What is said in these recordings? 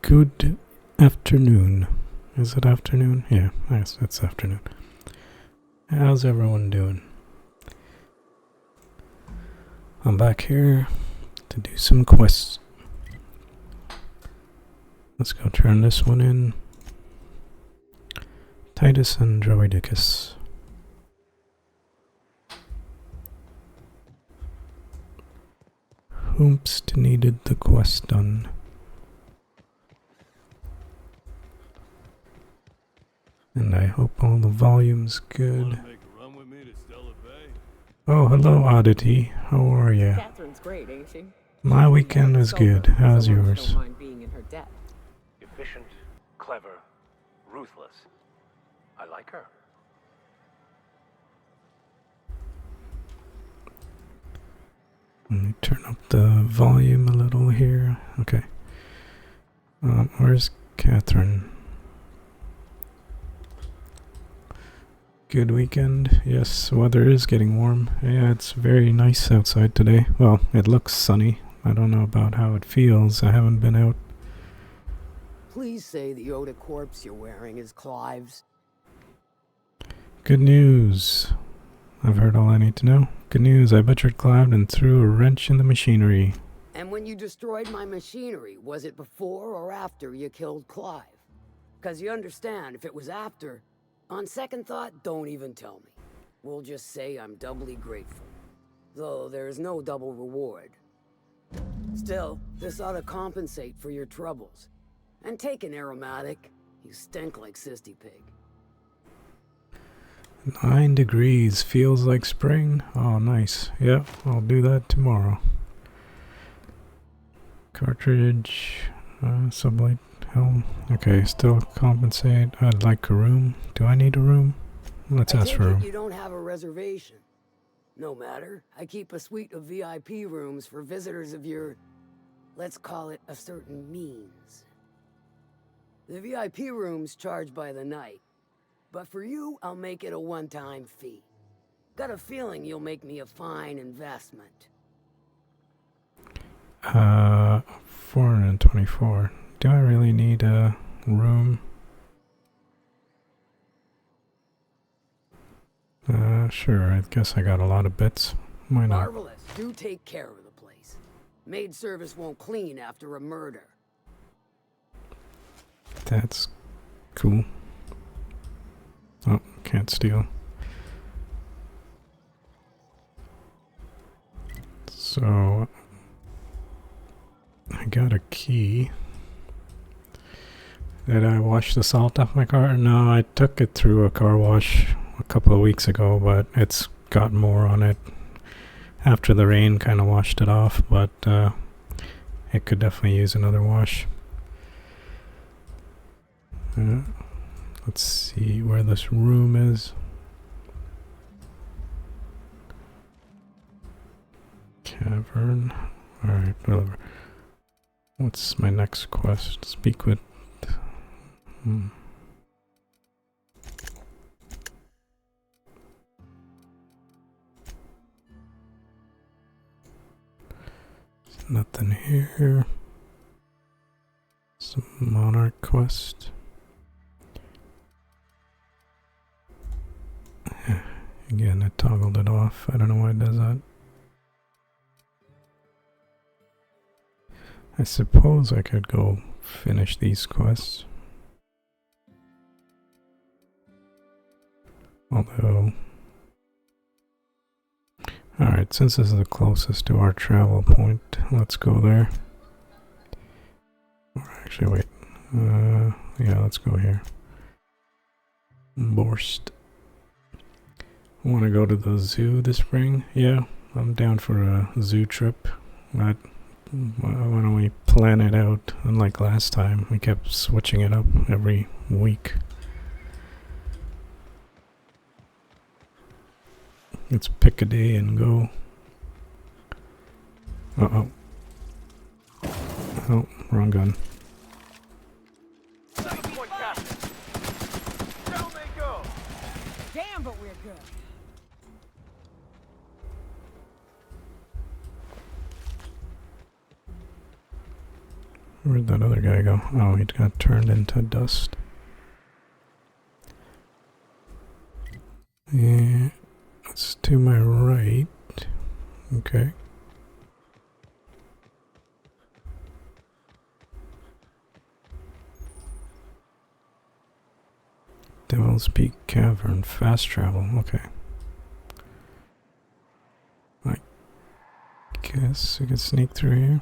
Good afternoon. Is it afternoon? Yeah, yes, it's afternoon. How's everyone doing? I'm back here to do some quests. Let's go turn this one in. Titus and Droidicus. Whomst needed the quest done. And I hope all the volume's good. Oh, hello, Oddity. How are you? Catherine's great, ain't she? My weekend was good. How's yours? Don't mind being in her debt. Efficient, clever, ruthless. I like her. Let me turn up the volume a little here. Okay. Where's Catherine? Good weekend. Yes, weather is getting warm. Yeah, it's very nice outside today. Well, it looks sunny. I don't know about how it feels. I haven't been out. Please say the Yoda corpse you're wearing is Clive's. Good news. I've heard all I need to know. Good news. I butchered Clive and threw a wrench in the machinery. And when you destroyed my machinery, was it before or after you killed Clive? Because you understand, if it was after, on second thought, don't even tell me. We'll just say I'm doubly grateful. Though there's no double reward. Still, this ought to compensate for your troubles. And take an aromatic. You stink like Sisty Pig. 9 degrees. Feels like spring. Oh, nice. Yep, I'll do that tomorrow. Cartridge. Sublight helm. Okay, still compensate. I'd like a room. Do I need a room? Let's ask for a room. You don't have a reservation. No matter. I keep a suite of VIP rooms for visitors of your, let's call it a certain means. The VIP rooms charge by the night. But for you, I'll make it a one-time fee. Got a feeling you'll make me a fine investment. 424. Do I really need a room? Sure, I guess I got a lot of bits. Why not? Marvelous. Do take care of the place. Maid service won't clean after a murder. That's cool. Oh, can't steal. So, I got a key. Did I wash the salt off my car? No, I took it through a car wash a couple of weeks ago, but it's got more on it. After the rain kind of washed it off, but it could definitely use another wash. Let's see where this room is. Cavern. Alright, whatever. What's my next quest? Speak with... Nothing here. Some monarch quest. Again, I toggled it off. I don't know why it does that. I suppose I could go finish these quests. Although... Alright, since this is the closest to our travel point, let's go there. Or actually, wait. Yeah, let's go here. Borst. Want to go to the zoo this spring? Yeah, I'm down for a zoo trip. But why don't we plan it out? Unlike last time, we kept switching it up every week. Let's pick a day and go. Uh-oh. Oh, wrong gun. Damn, but we're good. Where'd that other guy go? Oh, he got turned into dust. Yeah, it's to my right. Okay. Devil's Peak Cavern, fast travel, okay. I guess we could sneak through here.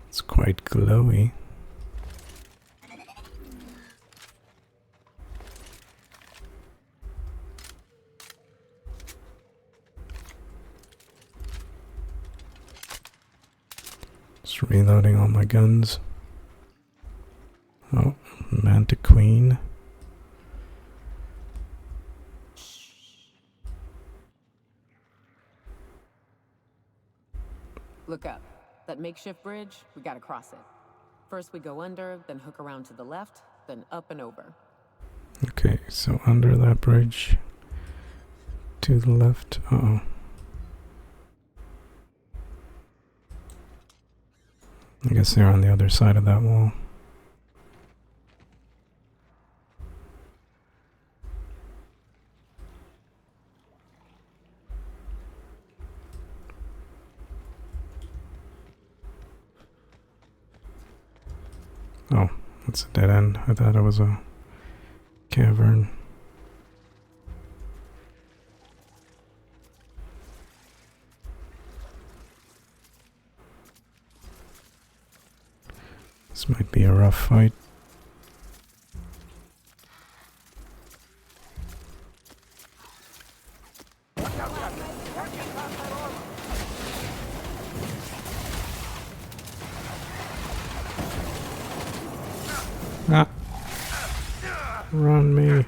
It's quite glowy. Just reloading all my guns. Oh, Manta Queen. Look up. That makeshift bridge, we gotta cross it. First we go under, then hook around to the left, then up and over. Okay, so under that bridge. To the left. Uh-oh. I guess they're on the other side of that wall. Oh, that's a dead end. I thought it was a cavern. This might be a rough fight. Ah! Run me.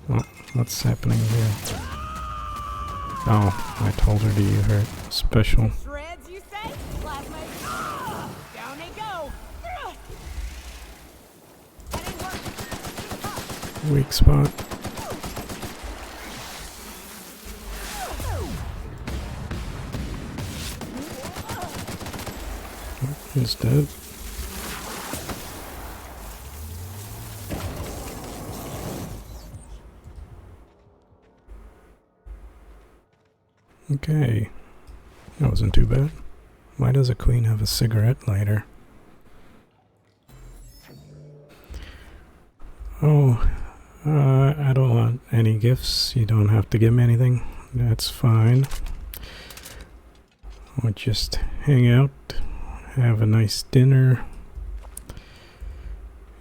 Oh, what's happening here? Oh, I told her to use her special. Shreds, you say? Plasma. Down they go. That ain't working. Weak spot. He's dead. Okay. That wasn't too bad. Why does a queen have a cigarette lighter? Oh, I don't want any gifts. You don't have to give me anything. That's fine. I'll just hang out, have a nice dinner.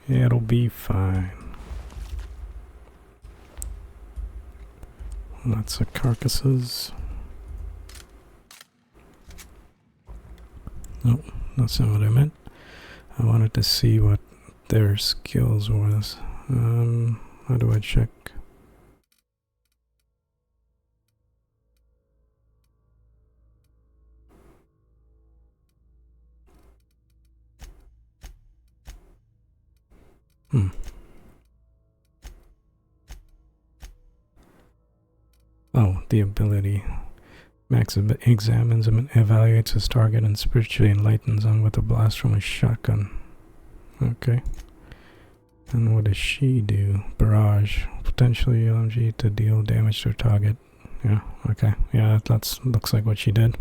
It'll be fine. Lots of carcasses. No, that's not what I meant. I wanted to see what their skills was. How do I check? Oh, the ability. Max examines and evaluates his target and spiritually enlightens them with a blast from his shotgun. Okay. And what does she do? Barrage. Potentially LMG to deal damage to her target. Yeah, okay. Yeah, that looks like what she did.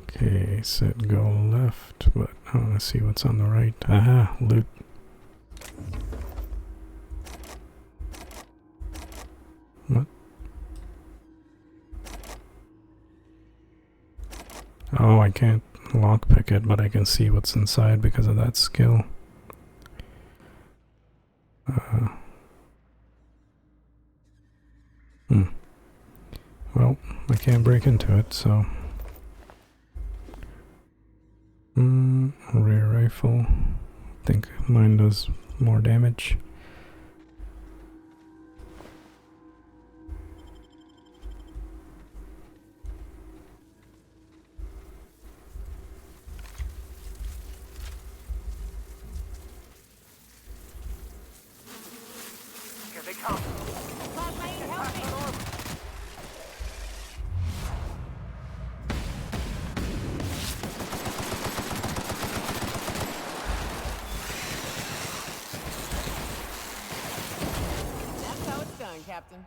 Okay, set go left, but I want to see what's on the right. Aha, loot. What? Oh, I can't lockpick it, but I can see what's inside because of that skill. Well, I can't break into it, so... rear rifle. I think mine does more damage. Captain.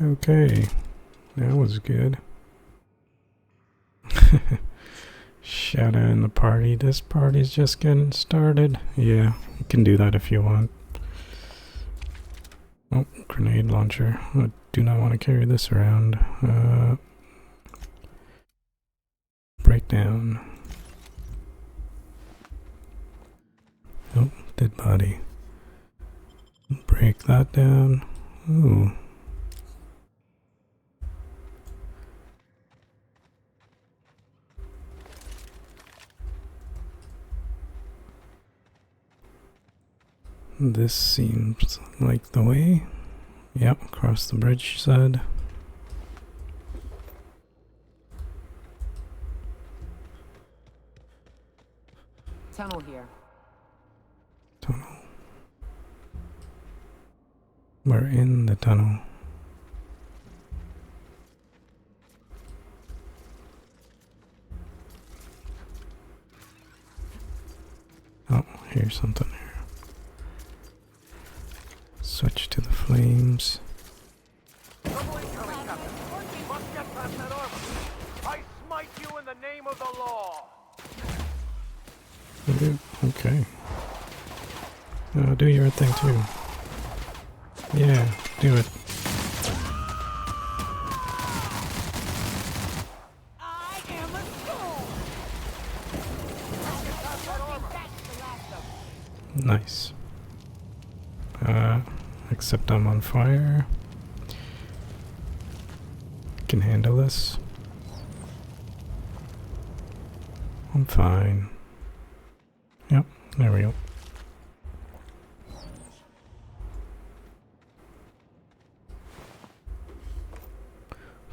Okay, that was good. Shadow in the party. This party's just getting started. Yeah, you can do that if you want. Oh, grenade launcher. I do not want to carry this around. Breakdown. Oh, dead body. Break that down. Ooh. This seems like the way. Yep, across the bridge side. Tunnel here. Tunnel. We're in the tunnel. Oh, here's something here. Switch to the flames. Trouble incoming, Captain. Must get past that armor. I smite you in the name of the law. Okay. Do your thing too. Yeah, do it. I am a soul. Nice. Except I'm on fire. Can handle this. I'm fine. Yep, there we go.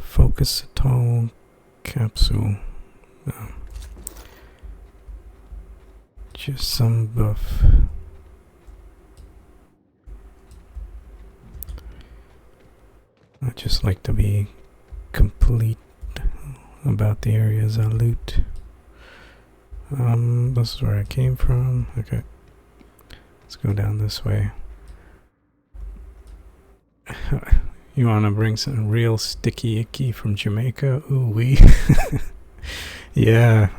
Focusatol capsule. Oh. Just some buff. I just like to be complete about the areas I loot. This is where I came from. Okay. Let's go down this way. You wanna bring some real sticky icky from Jamaica? Ooh wee. Yeah,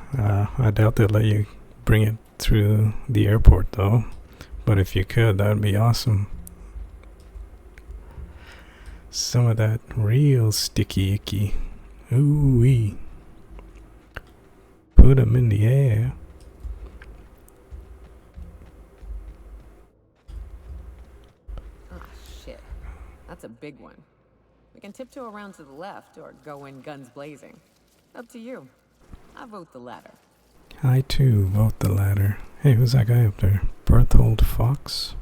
I doubt they'll let you bring it through the airport though. But if you could, that would be awesome. Some of that real sticky icky. Ooh wee. Put 'em in the air. Oh, shit. That's a big one. We can tiptoe around to the left or go in guns blazing. Up to you. I vote the latter. I too vote the latter. Hey, who's that guy up there? Berthold Fox?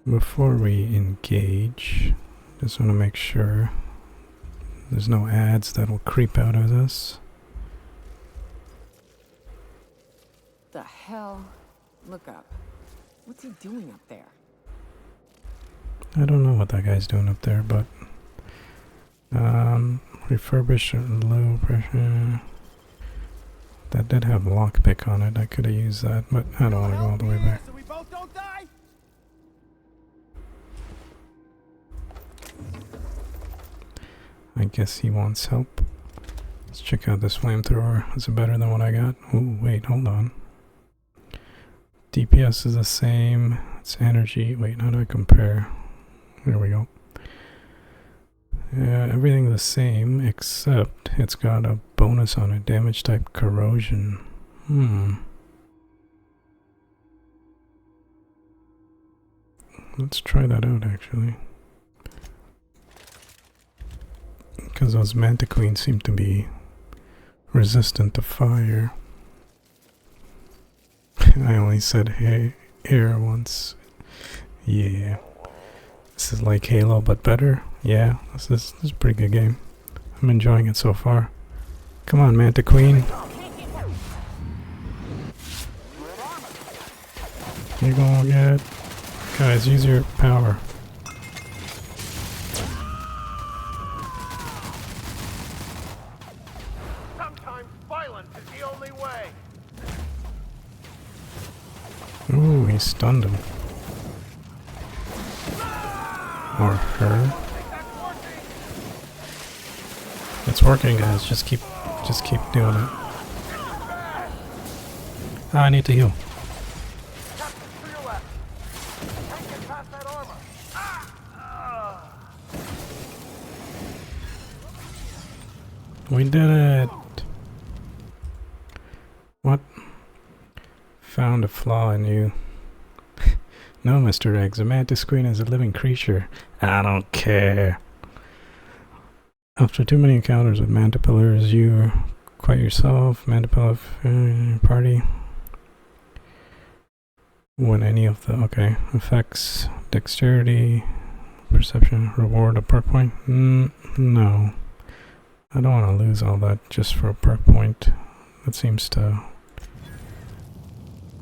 Before we engage, just want to make sure there's no ads that will creep out of this. The hell? Look up. What's he doing up there? I don't know what that guy's doing up there, but refurbish low pressure. That did have lockpick on it. I could have used that, but I don't want to go all the way back. So we both don't die? I guess he wants help. Let's check out this flamethrower. Is it better than what I got? Oh, wait, hold on. DPS is the same. It's energy. Wait, how do I compare? There we go. Everything the same, except it's got a bonus on it. Damage type corrosion. Let's try that out, actually. Because those Mantiqueens seem to be resistant to fire. I only said air once. Yeah. This is like Halo, but better. Yeah, this is a pretty good game. I'm enjoying it so far. Come on, Mantiqueen. You're gonna get... Guys, use your power. Sometimes violence is the only way. Ooh, he stunned him. Or her. It's working, guys. Just keep doing it. Ah, I need to heal. Captain, to your left. Can't get past that armor. We did it. What? Found a flaw in you. No, Mr. Eggs, a mantis queen is a living creature. I don't care. After too many encounters with mantipillars, you quite yourself, mantipillar party. When any of the, okay, affects dexterity, perception, reward, a perk point? No. I don't want to lose all that just for a perk point. That seems to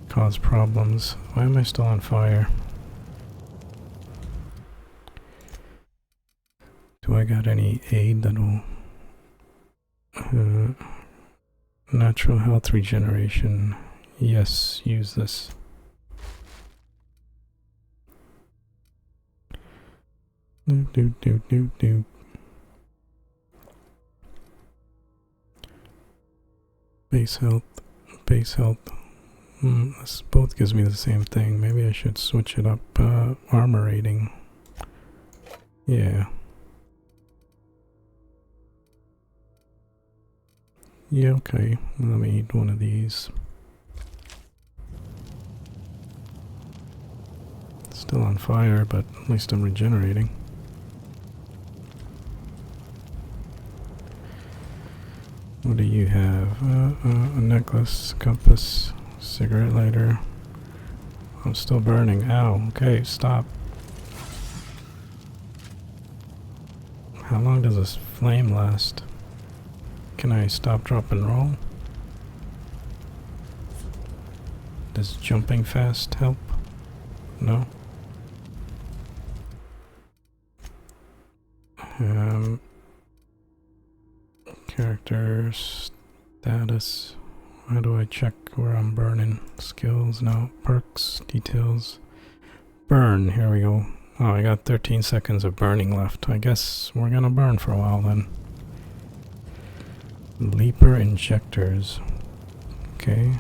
cause problems. Why am I still on fire? Do I got any aid that will... natural health regeneration. Yes, use this. Do. Base health. This both gives me the same thing. Maybe I should switch it up. Armor rating. Yeah. Yeah, okay. Let me eat one of these. Still on fire, but at least I'm regenerating. What do you have? A necklace, compass, cigarette lighter. I'm still burning. Ow. Okay, stop. How long does this flame last? Can I stop, drop, and roll? Does jumping fast help? No? Character status. How do I check where I'm burning? Skills, no. Perks, details. Burn, here we go. Oh, I got 13 seconds of burning left. I guess we're gonna burn for a while then. Leaper injectors. Okay.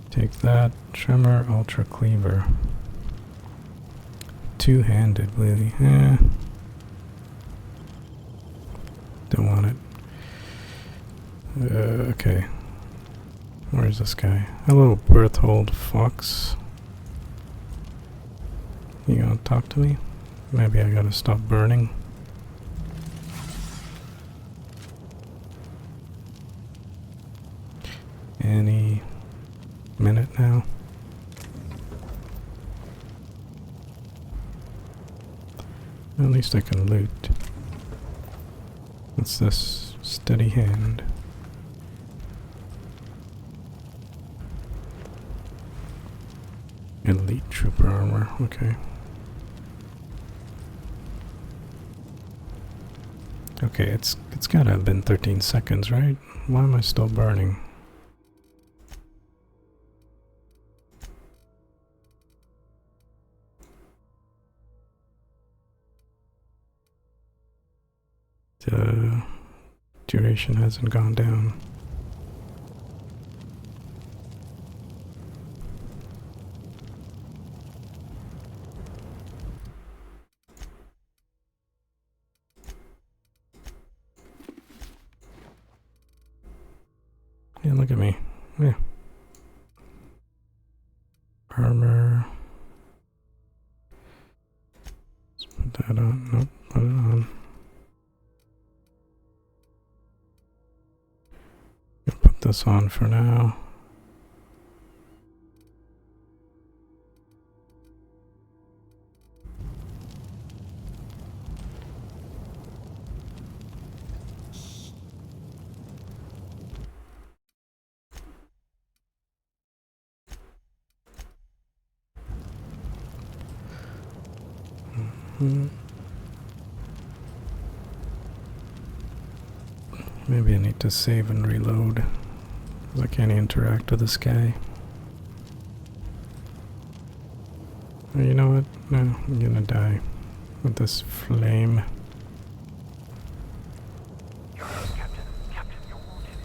Take that. Tremor ultra cleaver. Two-handed, really. Don't want it. Okay. Where's this guy? Hello, Berthold Fox. You gonna talk to me? Maybe I gotta stop burning. Any minute now. At least I can loot. What's this? Steady hand. Elite trooper armor. Okay. Okay, it's gotta have been 13 seconds, right? Why am I still burning? The duration hasn't gone down. Yeah, look at me. Yeah. Armor. Let's put that on. Nope, put it on. I'll put this on for now. Maybe I need to save and reload, because I can't interact with this guy. You know what? No, I'm gonna die with this flame. You're hurt, Captain. Captain, you're wounded.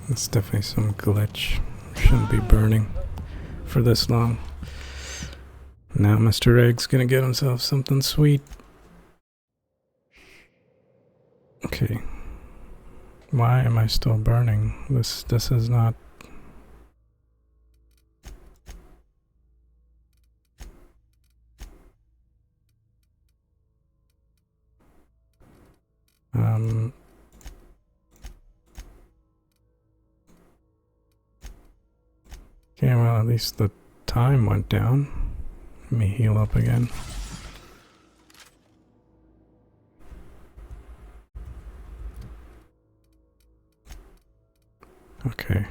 It's definitely some glitch. Shouldn't be burning for this long. Now Mr. Egg's gonna get himself something sweet. Okay. Why am I still burning? This is not... Okay, well, at least the time went down. Let me heal up again. Okay,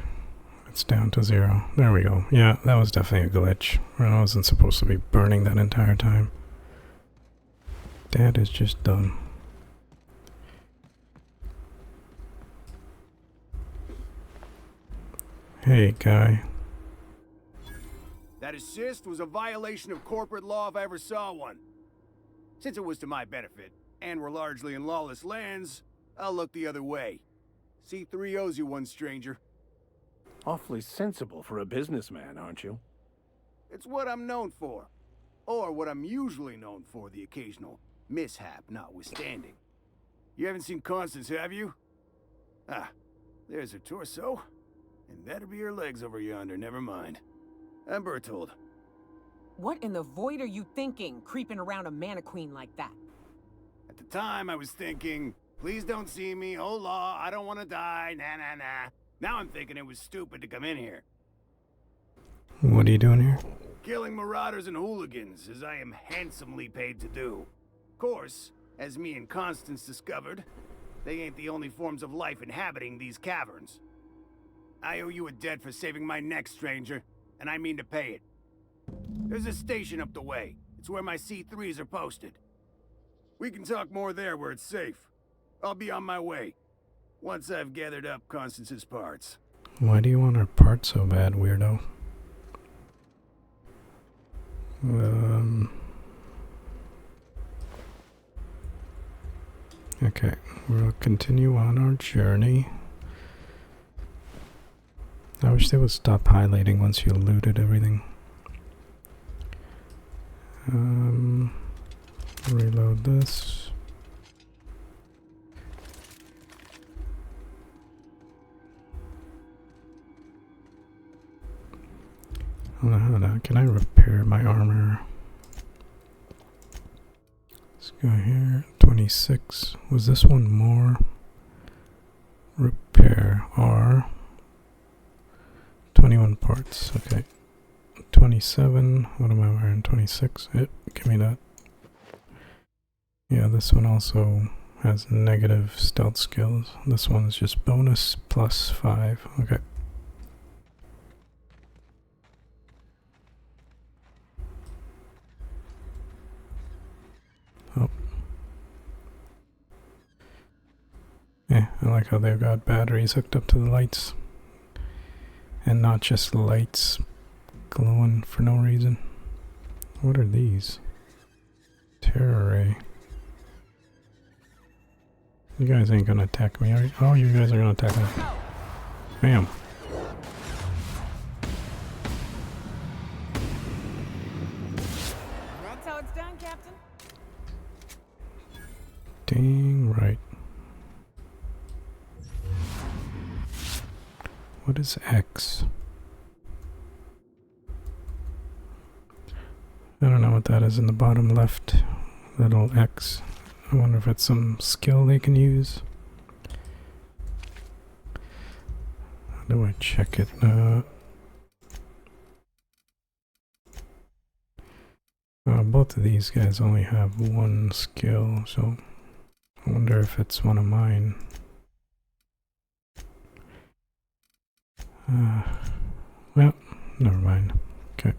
it's down to 0. There we go. Yeah, that was definitely a glitch. I wasn't supposed to be burning that entire time. Dad is just done. Hey, guy. That assist was a violation of corporate law if I ever saw one. Since it was to my benefit, and we're largely in lawless lands, I'll look the other way. C3 owes you one, stranger. Awfully sensible for a businessman, aren't you? It's what I'm known for. Or what I'm usually known for, the occasional mishap notwithstanding. You haven't seen Constance, have you? Ah, there's her torso. And that'll be her legs over yonder, never mind. I'm Bertold. What in the void are you thinking, creeping around a mannequin like that? At the time, I was thinking, please don't see me, oh law, I don't want to die, nah. Now I'm thinking it was stupid to come in here. What are you doing here? Killing marauders and hooligans, as I am handsomely paid to do. Of course, as me and Constance discovered, they ain't the only forms of life inhabiting these caverns. I owe you a debt for saving my neck, stranger, and I mean to pay it. There's a station up the way. It's where my C3s are posted. We can talk more there where it's safe. I'll be on my way, once I've gathered up Constance's parts. Why do you want her part so bad, weirdo? Okay, we'll continue on our journey. I wish they would stop highlighting once you looted everything. Reload this. Hold on, can I repair my armor? Let's go here. 26. Was this one more? Repair R. 21 parts. Okay. 27. What am I wearing? 26. Give me that. Yeah, this one also has negative stealth skills. This one's just bonus plus 5. Okay. Oh. Yeah, I like how they've got batteries hooked up to the lights. And not just lights glowing for no reason. What are these? Terror ray. You guys ain't gonna attack me, are you? Oh, you guys are gonna attack me. Bam. That's how it's done, Captain. Dang right. What is X? I don't know what that is in the bottom left. Little X. I wonder if it's some skill they can use. How do I check it? Both of these guys only have one skill, so I wonder if it's one of mine. Well, never mind. Okay.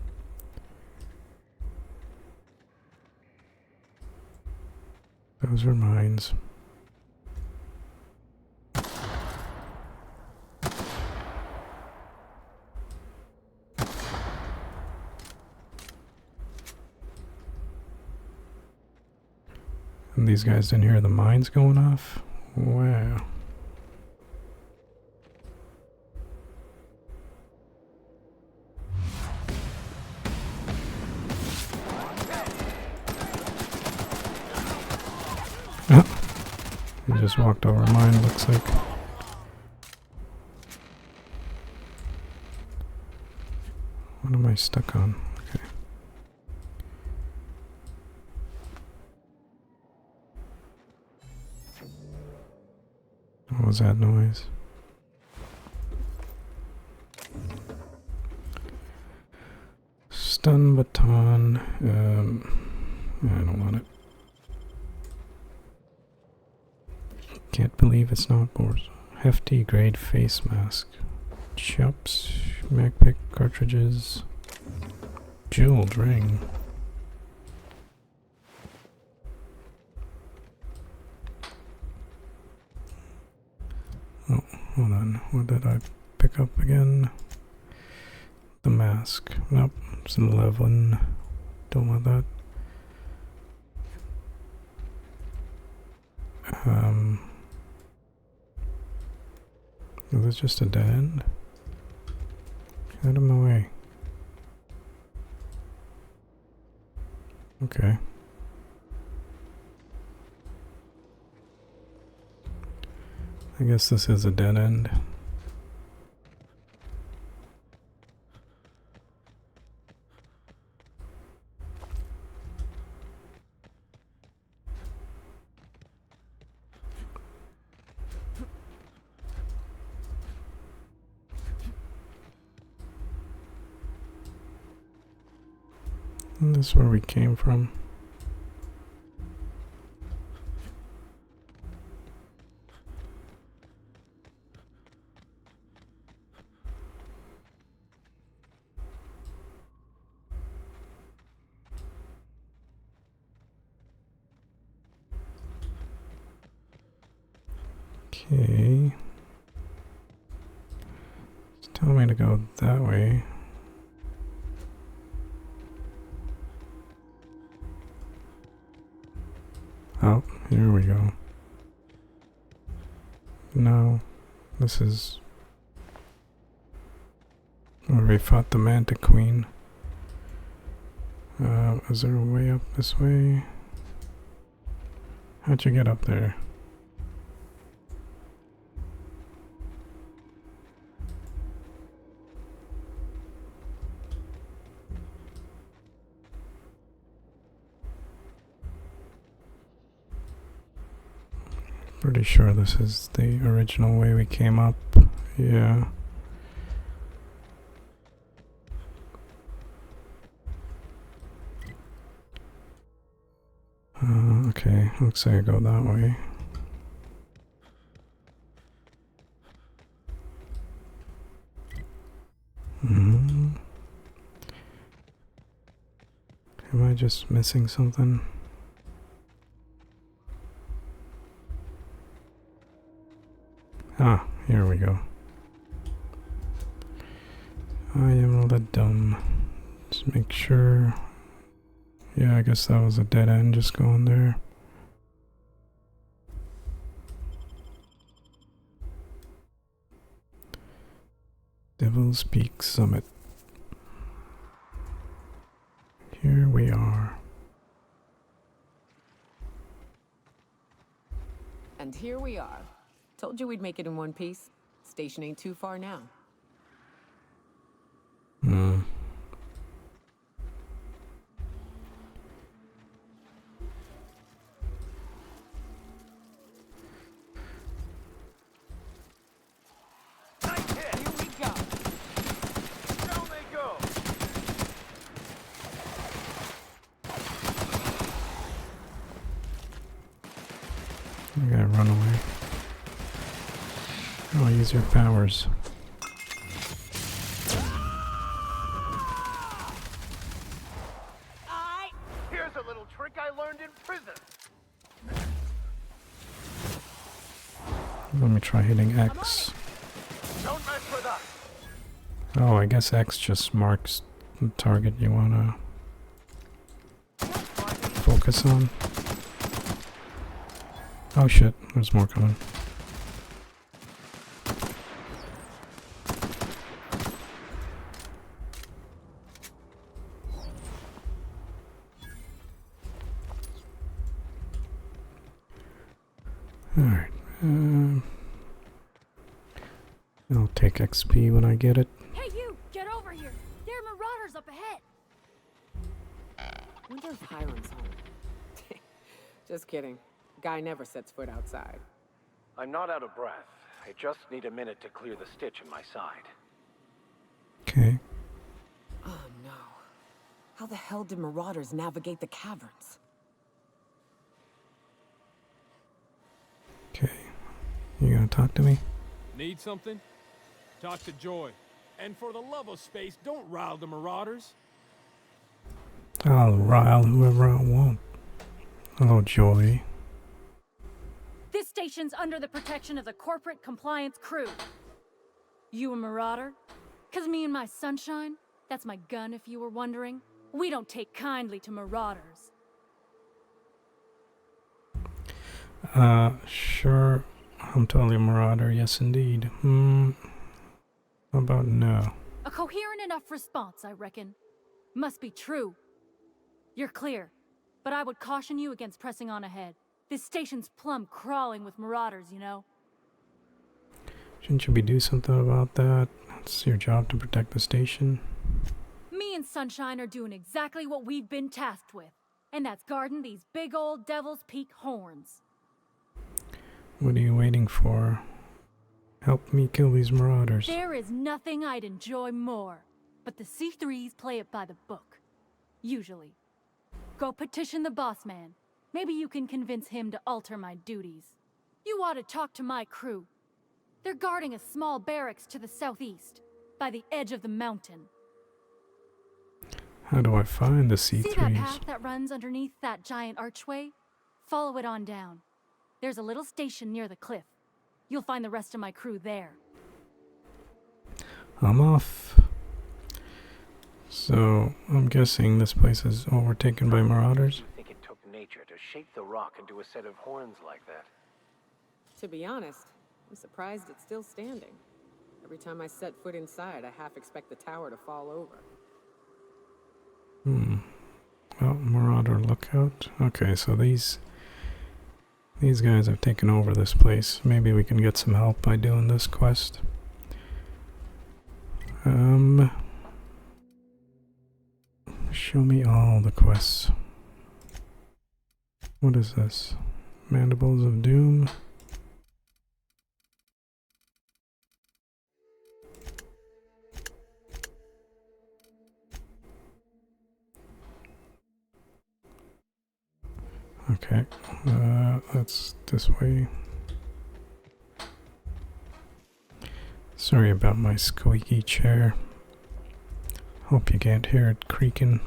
Those are mines. And these guys didn't hear the mines going off? Wow. He just walked over mine, looks like. What am I stuck on? Okay. What was that noise? Stun baton. I don't want it. Can't believe it's not Borzo. Hefty grade face mask. Chops. Magpick cartridges. Jeweled ring. Oh, hold on. What did I pick up again? The mask. Nope. It's 11. Don't want that. Is this just a dead end? Get out of my way. Okay. I guess this is a dead end. And this is where we came from. Okay. It's telling me to go that way. Oh, here we go. No, this is where we fought the Manta Queen. Is there a way up this way? How'd you get up there? Pretty sure this is the original way we came up. Yeah. Okay, looks like I go that way. Am I just missing something? Ah, here we go. I am a little dumb. Just make sure. Yeah, I guess that was a dead end just going there. Devil's Peak Summit. Here we are. And here we are. Told you we'd make it in one piece. Station ain't too far now. Nice hit. Here we go. Down they go. I gotta run away. Oh, use your powers. Here's a little trick I learned in prison. Let me try hitting X. Don't mess with us. Oh, I guess X just marks the target you wanna focus on. Oh shit, there's more coming. Alright, I'll take XP when I get it. Hey, you! Get over here! There are marauders up ahead! Wonder if Hiram's home. Just kidding. Guy never sets foot outside. I'm not out of breath. I just need a minute to clear the stitch in my side. Okay. Oh no. How the hell did marauders navigate the caverns? Okay. You gonna talk to me? Need something? Talk to Joy. And for the love of space, don't rile the marauders. I'll rile whoever I want. Hello, Joy. This station's under the protection of the corporate compliance crew. You a marauder? 'Cause me and my sunshine, that's my gun if you were wondering, we don't take kindly to marauders. Sure. I'm totally a marauder, yes indeed. How about no? A coherent enough response, I reckon. Must be true. You're clear, but I would caution you against pressing on ahead. This station's plumb crawling with marauders, you know? Shouldn't you be do something about that? It's your job to protect the station. Me and Sunshine are doing exactly what we've been tasked with, and that's guarding these big old Devil's Peak horns. What are you waiting for? Help me kill these marauders. There is nothing I'd enjoy more, but the C3s play it by the book. Usually. Go petition the boss man. Maybe you can convince him to alter my duties. You ought to talk to my crew. They're guarding a small barracks to the southeast, by the edge of the mountain. How do I find the C3s? See that path that runs underneath that giant archway? Follow it on down. There's a little station near the cliff. You'll find the rest of my crew there. I'm off. So, I'm guessing this place is overtaken by marauders? I think it took nature to shape the rock into a set of horns like that. To be honest, I'm surprised it's still standing. Every time I set foot inside, I half expect the tower to fall over. Well, marauder lookout. Okay, so these guys have taken over this place. Maybe we can get some help by doing this quest. Show me all the quests. What is this? Mandibles of Doom? Okay, that's this way. Sorry about my squeaky chair. Hope you can't hear it creaking.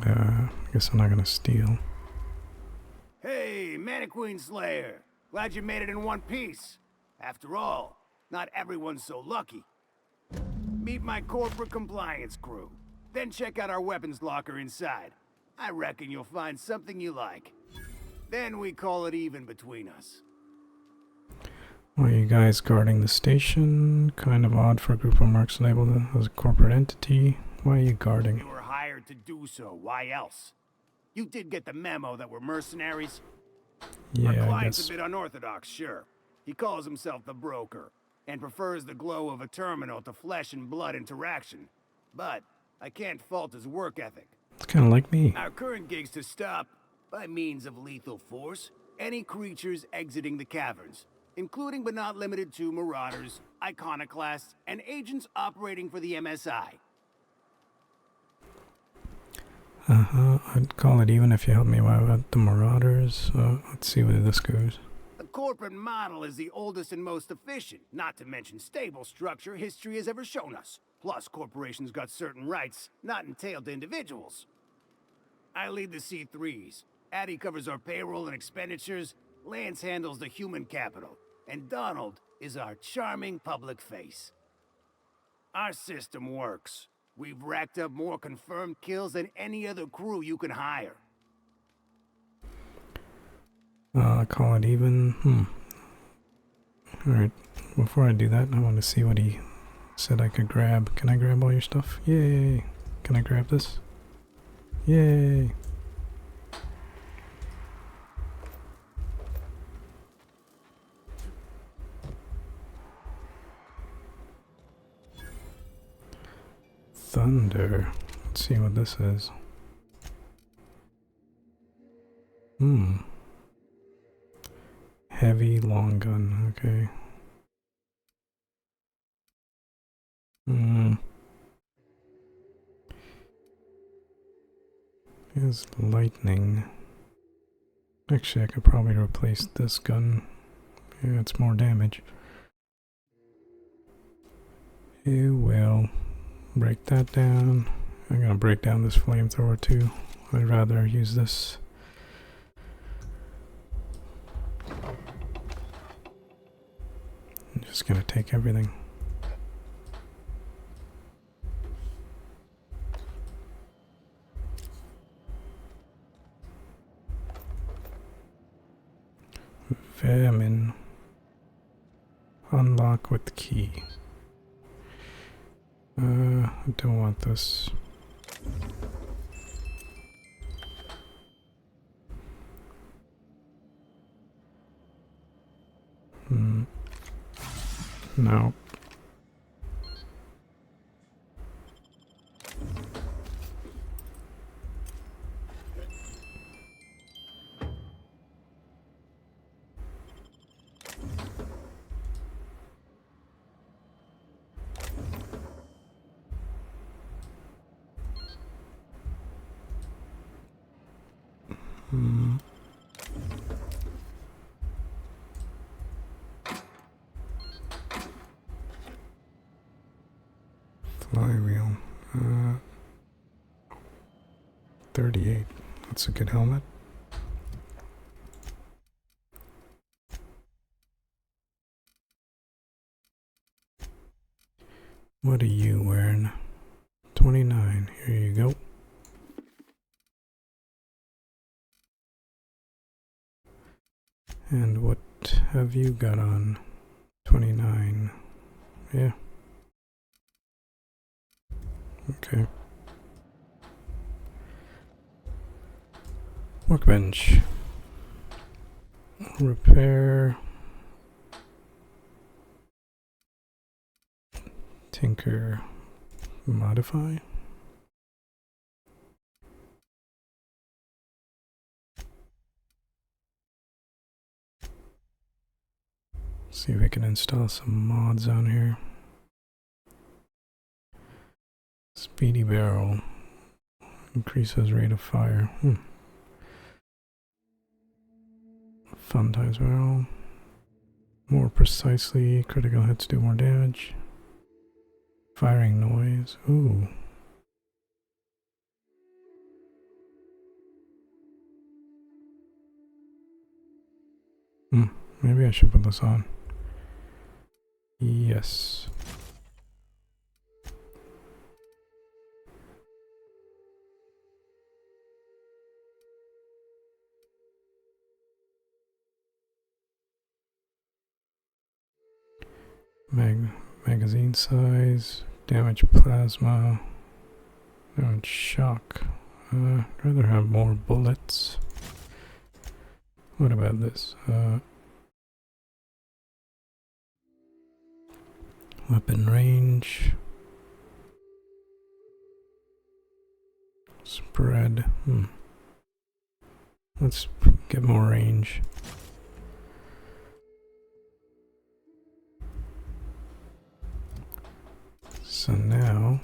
I guess I'm not gonna steal. Hey, Mannequin Slayer. Glad you made it in one piece. After all, not everyone's so lucky. Meet my corporate compliance crew. Then check out our weapons locker inside. I reckon you'll find something you like. Then we call it even between us. Why are you guys guarding the station? Kind of odd for a group of mercs labeled as a corporate entity. Why are you guarding? You were hired to do so. Why else? You did get the memo that we're mercenaries? Yeah, Our I client's guess. a bit unorthodox, sure. He calls himself the broker, and prefers the glow of a terminal to flesh and blood interaction. But I can't fault his work ethic. It's kind of like me. Our current gig's to stop, by means of lethal force, any creatures exiting the caverns, including but not limited to marauders, iconoclasts, and agents operating for the MSI. I'd call it even if you help me out the marauders. Let's see where this goes. The corporate model is the oldest and most efficient, not to mention stable structure history has ever shown us. Plus, corporations got certain rights not entailed to individuals. I lead the C3s. Addy covers our payroll and expenditures. Lance handles the human capital. and Donald is our charming public face. Our system works. We've racked up more confirmed kills than any other crew you can hire. Call it even. Alright, before I do that, I want to see what he said I could grab. Can I grab all your stuff? Yay! Can I grab this? Yay! Thunder. Let's see what this is. Heavy long gun, okay. Here's lightning. Actually, I could probably replace this gun. Yeah, it's more damage. It will break that down. I'm gonna break down this flamethrower too. I'd rather use this. I'm just gonna take everything. Famine. Unlock with key. I don't want this. No. Flywheel. 38. That's a good helmet. What are you wearing? 29. Here you go. And what have you got on? 29. Yeah. Okay. Workbench. Repair. Tinker. Modify. See if we can install some mods on here. Speedy barrel. Increases rate of fire. Fun times barrel. More precisely, critical hits do more damage. Firing noise. Ooh. Maybe I should put this on. Yes. Magazine size, damage plasma, damage shock. I'd rather have more bullets. What about this? Weapon range. Spread. Let's get more range. So now,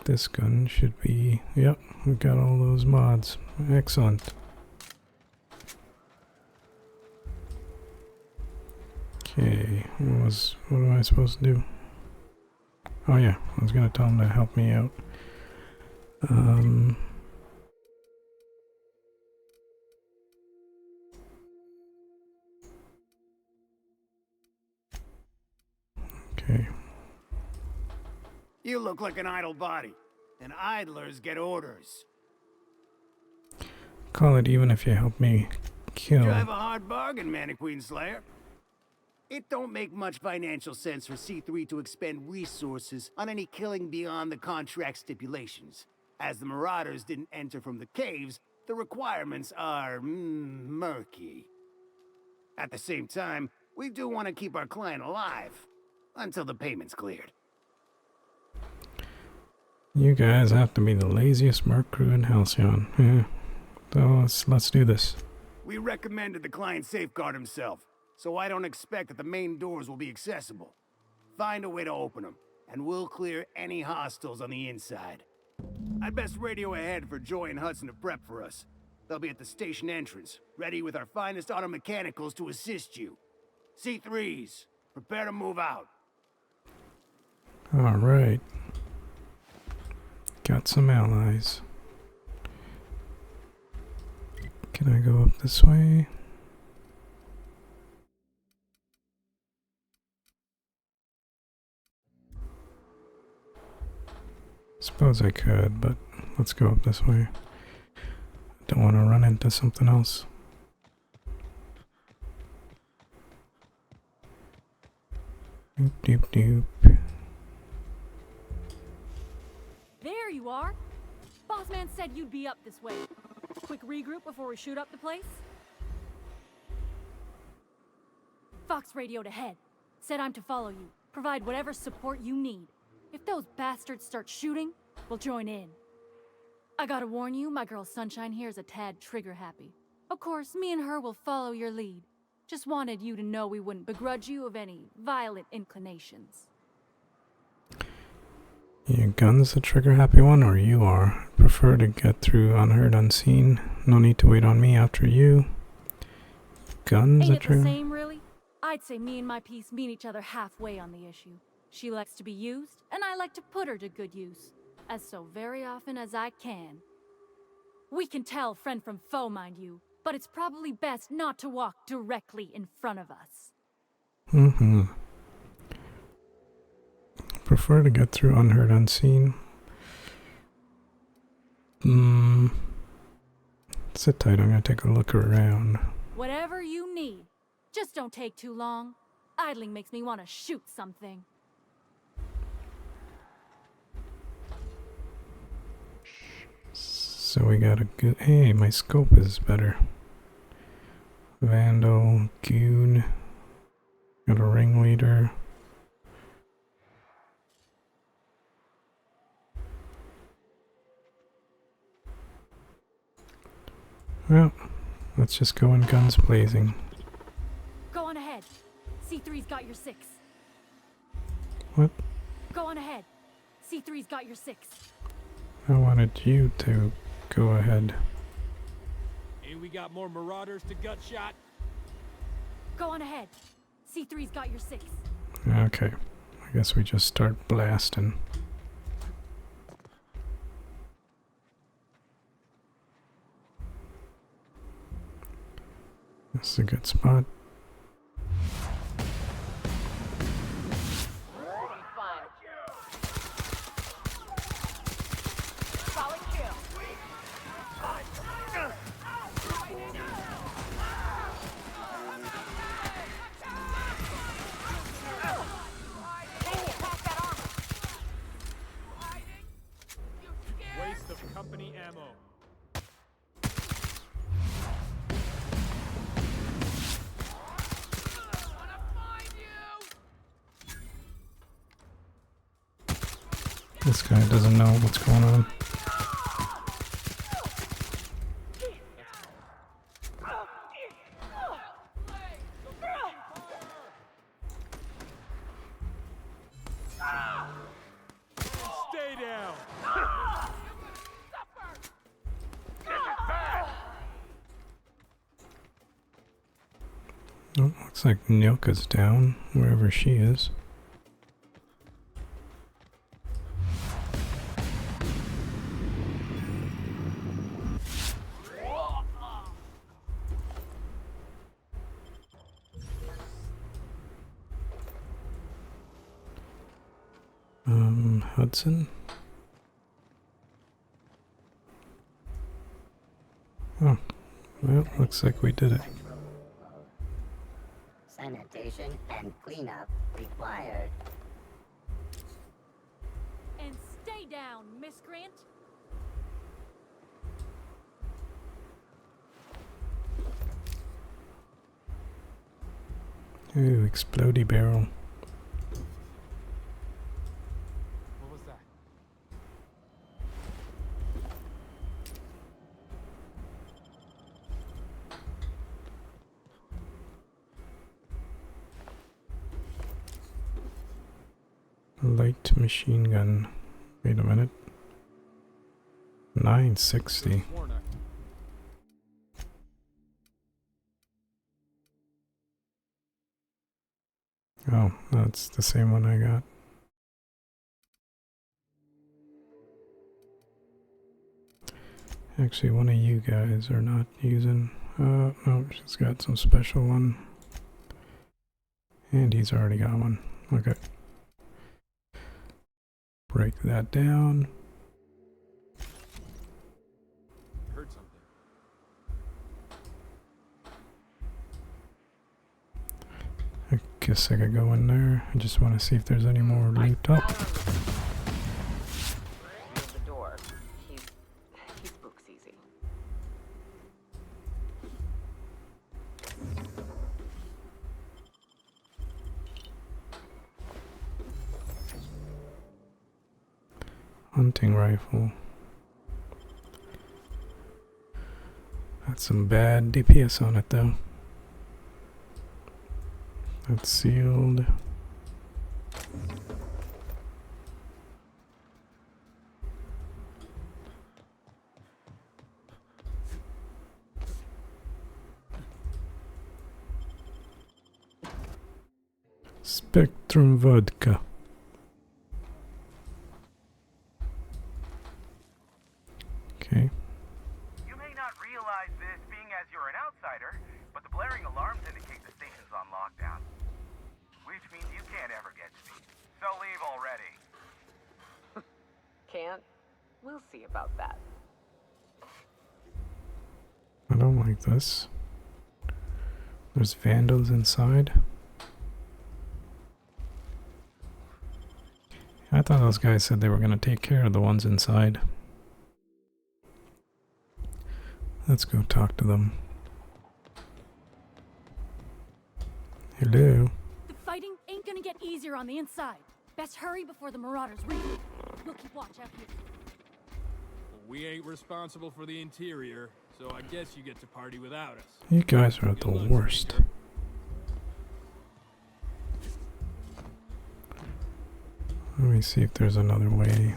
this gun should be, yep, we got all those mods. Excellent. Okay, what am I supposed to do? Oh yeah, I was gonna tell him to help me out. look like an idle body, and idlers get orders. Call it even if you help me kill. Drive a hard bargain, Mannequin Slayer. It don't make much financial sense for C3 to expend resources on any killing beyond the contract stipulations. As the Marauders didn't enter from the caves, the requirements are murky. At the same time, we do want to keep our client alive until the payment's cleared. You guys have to be the laziest merc crew in Halcyon. Yeah. So let's do this. We recommended the client safeguard himself, so I don't expect that the main doors will be accessible. Find a way to open them, and we'll clear any hostiles on the inside. I'd best radio ahead for Joy and Hudson to prep for us. They'll be at the station entrance, ready with our finest auto mechanicals to assist you. C3s, prepare to move out. Alright. Got some allies. Can I go up this way? Suppose I could, but let's go up this way. Don't want to run into something else. Doop doop doop. There you are. Bossman said you'd be up this way. Quick regroup before we shoot up the place? Fox radioed ahead. Said I'm to follow you. Provide whatever support you need. If those bastards start shooting, we'll join in. I gotta warn you, my girl Sunshine here is a tad trigger-happy. Of course, me and her will follow your lead. Just wanted you to know we wouldn't begrudge you of any violent inclinations. Your gun's the trigger-happy one, or you are? Prefer to get through unheard, unseen. No need to wait on me after you. Gun's Ain't the it the trigger. same, really? I'd say me and my piece meet each other halfway on the issue. She likes to be used, and I like to put her to good use. As so very often as I can. We can tell friend from foe, mind you, but it's probably best not to walk directly in front of us. Prefer to get through unheard, unseen. Sit tight, I'm gonna take a look around. Whatever you need. Just don't take too long. Idling makes me want to shoot something. So we got a good... Hey, my scope is better. Vandal, Goon. Got a ringleader. Well, let's just go in guns blazing. Go on ahead. C3's got your 6. What? Go on ahead. C3's got your 6. I wanted you to go ahead. And we got more Marauders to gut shot. Go on ahead. C3's got your 6. Okay, I guess we just start blasting. This is a good spot. Waste of company ammo. This guy doesn't know what's going on. Stay down. Oh, looks like Nyoka's down, wherever she is. Hudson. Oh, well, looks like we did it. Sanitation and cleanup required. And stay down, miscreant! Ooh, explodey barrel. What was that? Light machine gun. Wait a minute. 960. Sworn I- Oh, that's the same one I got. Actually, one of you guys are not using. No, she's got some special one. And he's already got one. Okay. Break that down. Heard something. I guess I could go in there. I just want to see if there's any more loot up. The door. He spooks easy. Hunting rifle. Got some bad DPS on it though. That's sealed. Spectrum vodka. Okay. You may not realize this being as you're an outsider, but the blaring alarms indicate the station's on lockdown. Which means you can't ever get to me. So leave already. Can't? We'll see about that. I don't like this. There's vandals inside. I thought those guys said they were gonna take care of the ones inside. Let's go talk to them. Hello. The fighting ain't gonna get easier on the inside. Best hurry before the Marauders reach. We'll keep watch out here. Well, we ain't responsible for the interior, so I guess you get to party without us. You guys are the Good luck, worst. stranger. Let me see if there's another way.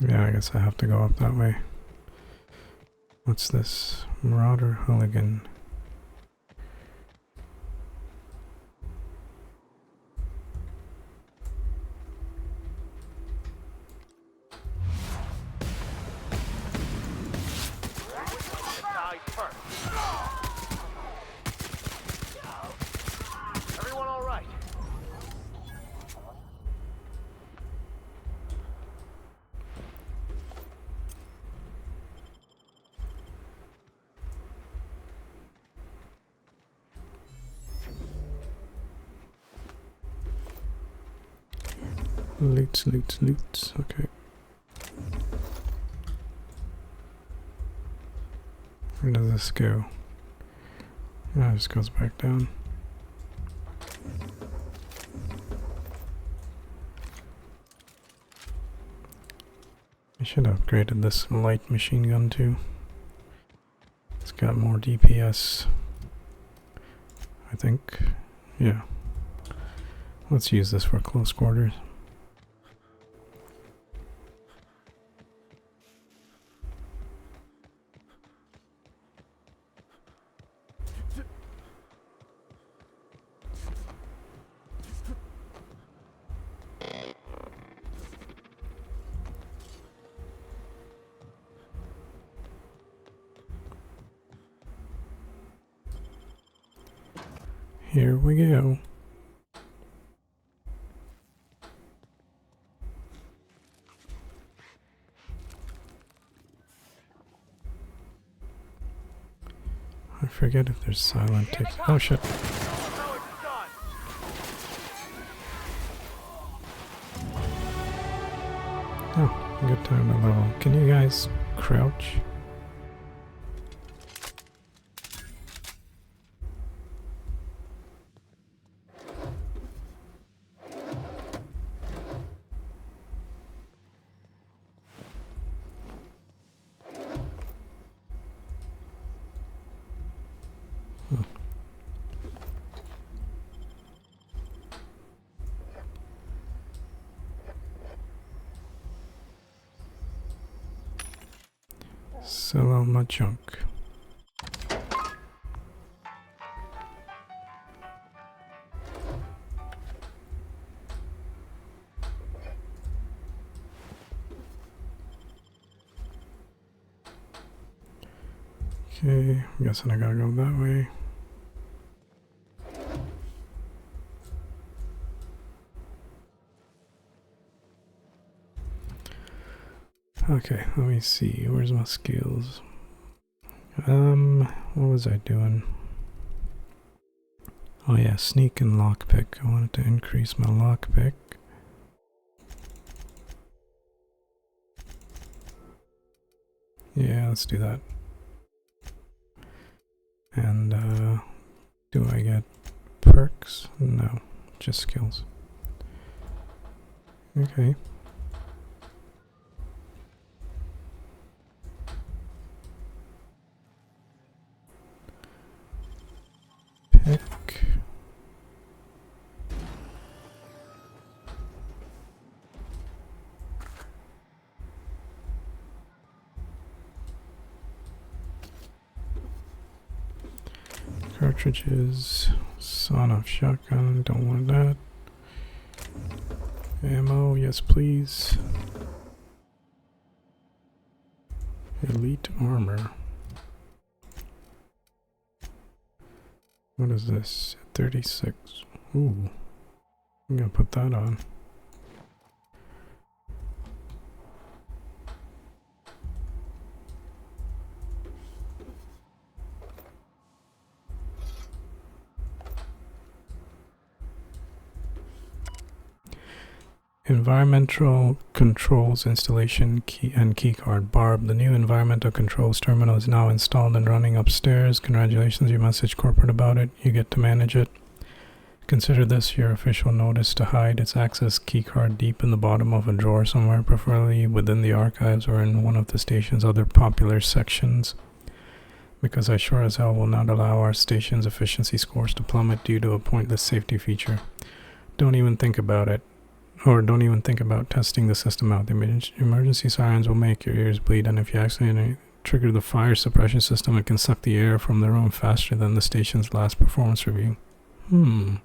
Yeah, I guess I have to go up that way. What's this? Marauder Hooligan. Die first. Everyone all right? Loot, loot, loot. Okay. Where does this go? Oh, it just goes back down. I should have upgraded this light machine gun too. It's got more DPS. I think. Yeah. Let's use this for close quarters. Here we go. I forget if there's silent text. Oh shit. Oh, good time to level. Can you guys crouch? Sell all my junk. Okay, I'm guessing I gotta go that way. Okay, let me see. Where's my skills? What was I doing? Oh yeah, sneak and lockpick. I wanted to increase my lockpick. Yeah, let's do that. And, do I get perks? No, just skills. Okay. Pick. Cartridges, sawn-off shotgun, don't want that. Ammo, yes please. Elite armor. What is this? 36. Ooh. I'm gonna put that on. Environmental controls installation key and keycard. Barb, the new environmental controls terminal is now installed and running upstairs. Congratulations, you messaged corporate about it. You get to manage it. Consider this your official notice to hide its access keycard deep in the bottom of a drawer somewhere, preferably within the archives or in one of the station's other popular sections. Because I sure as hell will not allow our station's efficiency scores to plummet due to a pointless safety feature. Don't even think about it. Or don't even think about testing the system out. The emergency sirens will make your ears bleed, and if you accidentally trigger the fire suppression system, it can suck the air from the room faster than the station's last performance review. I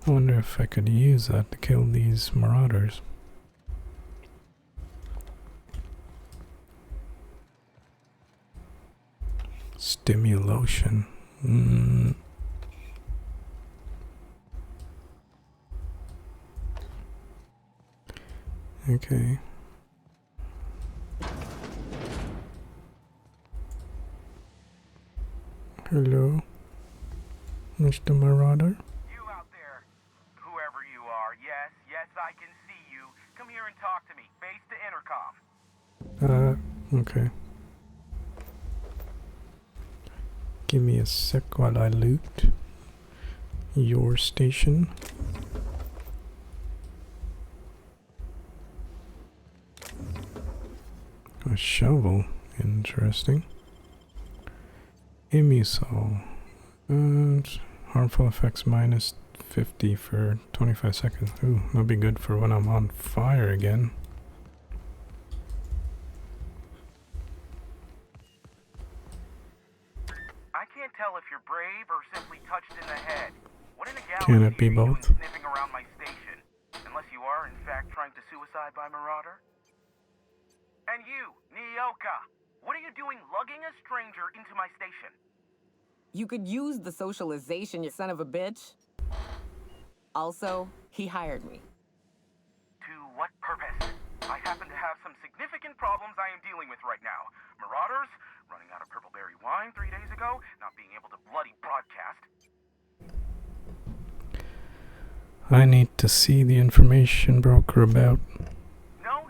wonder if I could use that to kill these marauders. Stimulation. Okay. Hello, Mr. Marauder? You out there, whoever you are, yes, I can see you. Come here and talk to me. Base to intercom. Okay. Give me a sec while I loot your station. A shovel, interesting. Imusol. Harmful effects minus 50 for 25 seconds. Ooh, that'll be good for when I'm on fire again. I can't tell if you're brave or simply touched in the head. What in a galaxy Can it be are you doing both? sniffing around my station? Unless you are, in fact, trying to suicide by Marauder? And you, Nyoka, what are you doing lugging a stranger into my station? You could use the socialization, you son of a bitch. Also, he hired me. To what purpose? I happen to have some significant problems I am dealing with right now. Marauders, running out of purple-berry wine 3 days ago, not being able to bloody broadcast. I need to see the information broker about. No.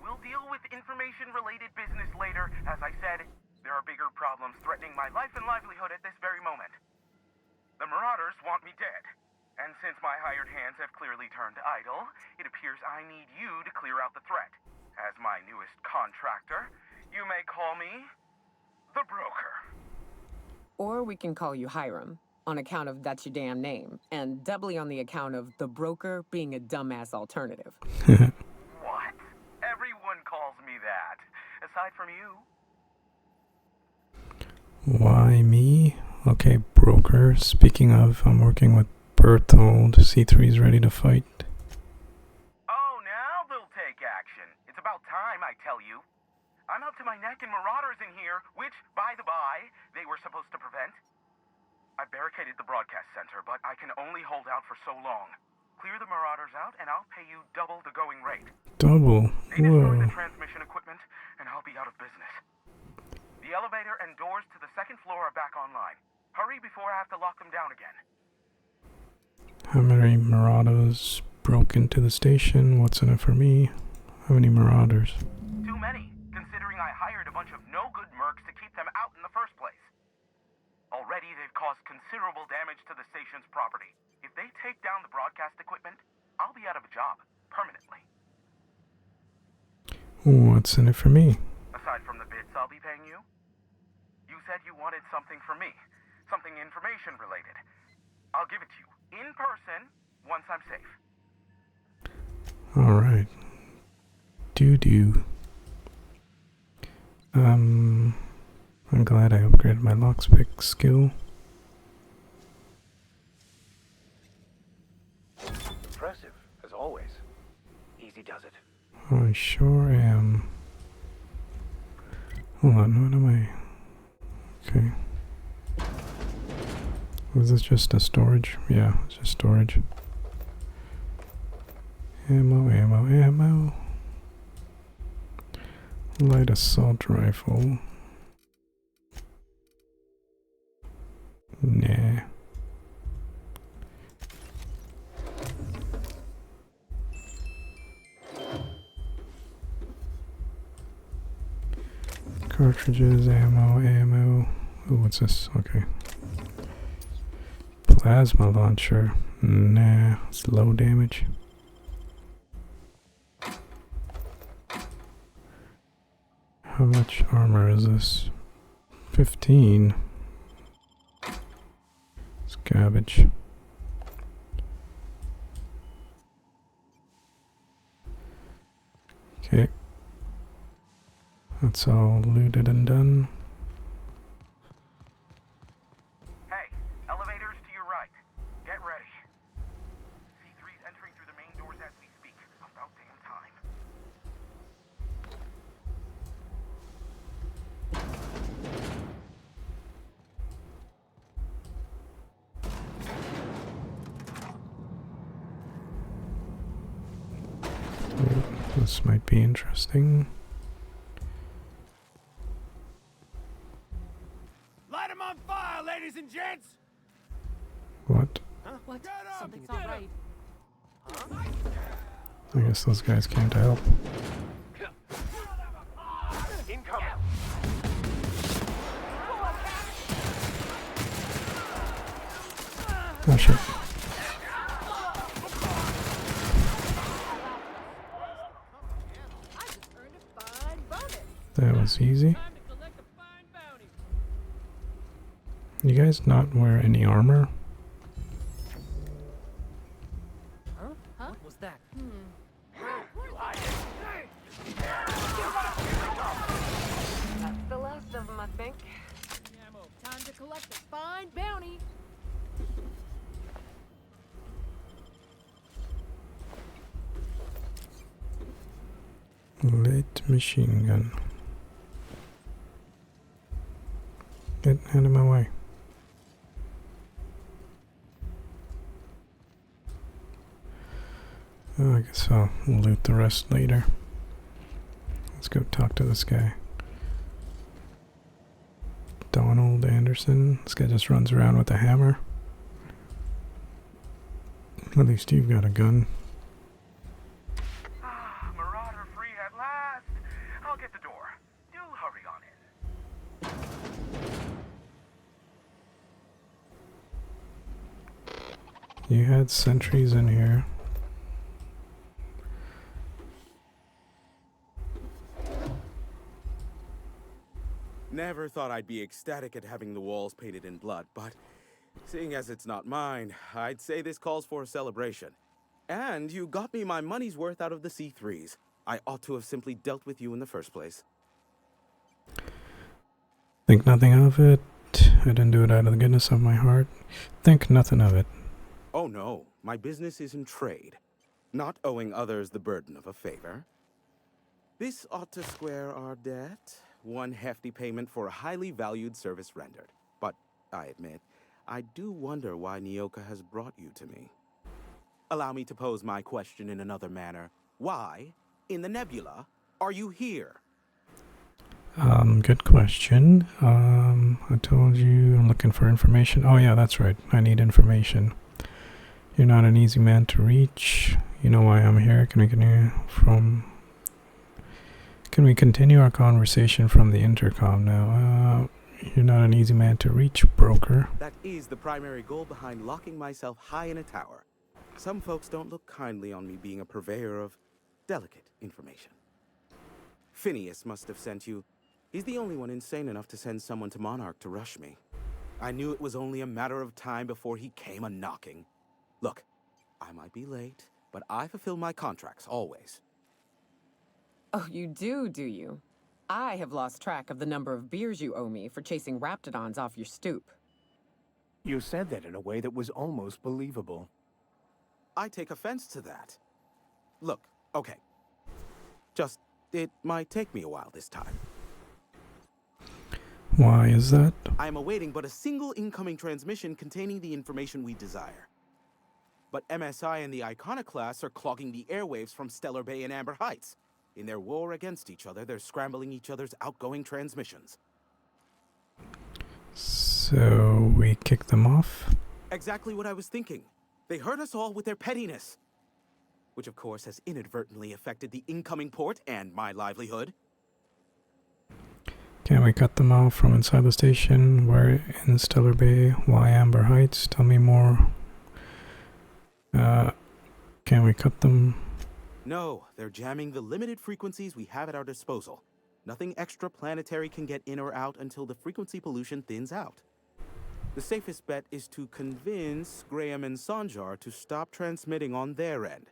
We'll deal with information-related business later. As I said, there are bigger problems threatening my life and livelihood at this very moment. The Marauders want me dead. And since my hired hands have clearly turned idle, it appears I need you to clear out the threat. As my newest contractor, you may call me the Broker. Or we can call you Hiram, on account of that's your damn name, and doubly on the account of the Broker being a dumbass alternative. What? Everyone calls me that. Aside from you. Why me? Okay, broker. Speaking of, I'm working with Berthold. C3's ready to fight. Oh, now they'll take action. It's about time, I tell you. I'm up to my neck in Marauders in here, which, by the by, they were supposed to prevent. I barricaded the broadcast center, but I can only hold out for so long. Clear the Marauders out, and I'll pay you double the going rate. Double? They destroy Whoa. the transmission equipment, and I'll be out of business. The elevator and doors to the second floor are back online. Hurry before I have to lock them down again. How many Marauders broke into the station? What's in it for me? How many Marauders? Too many, considering I hired a bunch of no-good mercs to keep them out in the first place. Already, they've caused considerable damage to the station's property. If they take down the broadcast equipment, I'll be out of a job, permanently. What's in it for me? Aside from the bits I'll be paying you, you said you wanted something from me. Something information-related. I'll give it to you, in person, once I'm safe. Alright. Doo-doo. I'm glad I upgraded my lockpick skill. Impressive, as always. Easy does it. I sure am. Hold on, what am I? Okay. Was this just a storage? Yeah, it's just storage. Ammo. Light assault rifle. Nah. Cartridges, ammo. Oh, what's this? Okay. Plasma launcher. Nah, it's low damage. How much armor is this? 15. It's garbage. Okay. That's all looted and done. Hey, elevators to your right. Get ready. C3's entering through the main doors as we speak. About damn time. This might be interesting. Light 'em on fire, ladies and gents! What? What? Get up! Something's not right. I guess those guys came to help. Incoming! Oh shit. I just earned a fine bonus. That was easy. Time to collect a fine bounty. You guys not wear any armor? Huh? What was that? That's the last of them, I think. Ammo. Time to collect a fine bounty. Light machine gun. Get out of my way. I guess I'll loot the rest later. Let's go talk to this guy. Donald Anderson. This guy just runs around with a hammer. At least you've got a gun. Marauder free at last. I'll get the door. Do hurry on in. You had sentries in here. Never thought I'd be ecstatic at having the walls painted in blood, but seeing as it's not mine, I'd say this calls for a celebration. And you got me my money's worth out of the C3s. I ought to have simply dealt with you in the first place. Think nothing of it. I didn't do it out of the goodness of my heart. Think nothing of it. Oh no, my business is in trade, not owing others the burden of a favor. This ought to square our debt. One hefty payment for a highly valued service rendered. But, I admit, I do wonder why Nyoka has brought you to me. Allow me to pose my question in another manner. Why, in the nebula, are you here? Good question. I told you I'm looking for information. Oh yeah, that's right. I need information. You're not an easy man to reach. You know why I'm here. Can we continue our conversation from the intercom now? You're not an easy man to reach, broker. That is the primary goal behind locking myself high in a tower. Some folks don't look kindly on me being a purveyor of delicate information. Phineas must have sent you. He's the only one insane enough to send someone to Monarch to rush me. I knew it was only a matter of time before he came a-knocking. Look, I might be late, but I fulfill my contracts, always. Oh, you do you? I have lost track of the number of beers you owe me for chasing raptidons off your stoop. You said that in a way that was almost believable. I take offense to that. Look, okay. It might take me a while this time. Why is that? I am awaiting but a single incoming transmission containing the information we desire. But MSI and the Iconoclasts are clogging the airwaves from Stellar Bay and Amber Heights. In their war against each other, they're scrambling each other's outgoing transmissions. So we kick them off? Exactly what I was thinking. They hurt us all with their pettiness. Which of course has inadvertently affected the incoming port and my livelihood. Can we cut them off from inside the station? Where in Stellar Bay? Why Amber Heights? Tell me more. Can we cut them? No, they're jamming the limited frequencies we have at our disposal. Nothing extraplanetary can get in or out until the frequency pollution thins out. The safest bet is to convince Graham and Sanjar to stop transmitting on their end.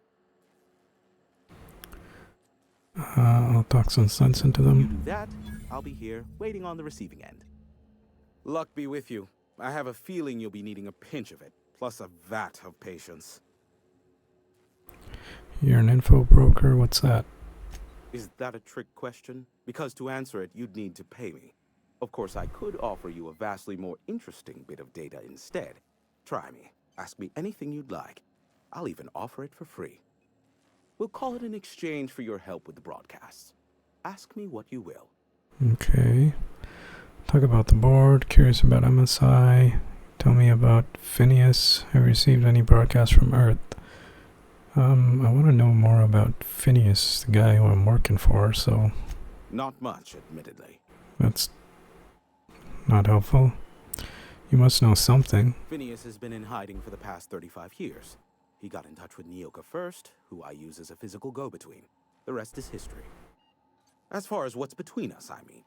I'll talk some sense into You them. do that, I'll be here, waiting on the receiving end. Luck be with you. I have a feeling you'll be needing a pinch of it, plus a vat of patience. You're an info broker, what's that? Is that a trick question? Because to answer it, you'd need to pay me. Of course, I could offer you a vastly more interesting bit of data instead. Try me. Ask me anything you'd like. I'll even offer it for free. We'll call it an exchange for your help with the broadcasts. Ask me what you will. Okay. Talk about the board, curious about MSI. Tell me about Phineas. Have you received any broadcasts from Earth? I want to know more about Phineas, the guy who I'm working for, so... Not much, admittedly. That's not helpful. You must know something. Phineas has been in hiding for the past 35 years. He got in touch with Nyoka first, who I use as a physical go-between. The rest is history. As far as what's between us, I mean.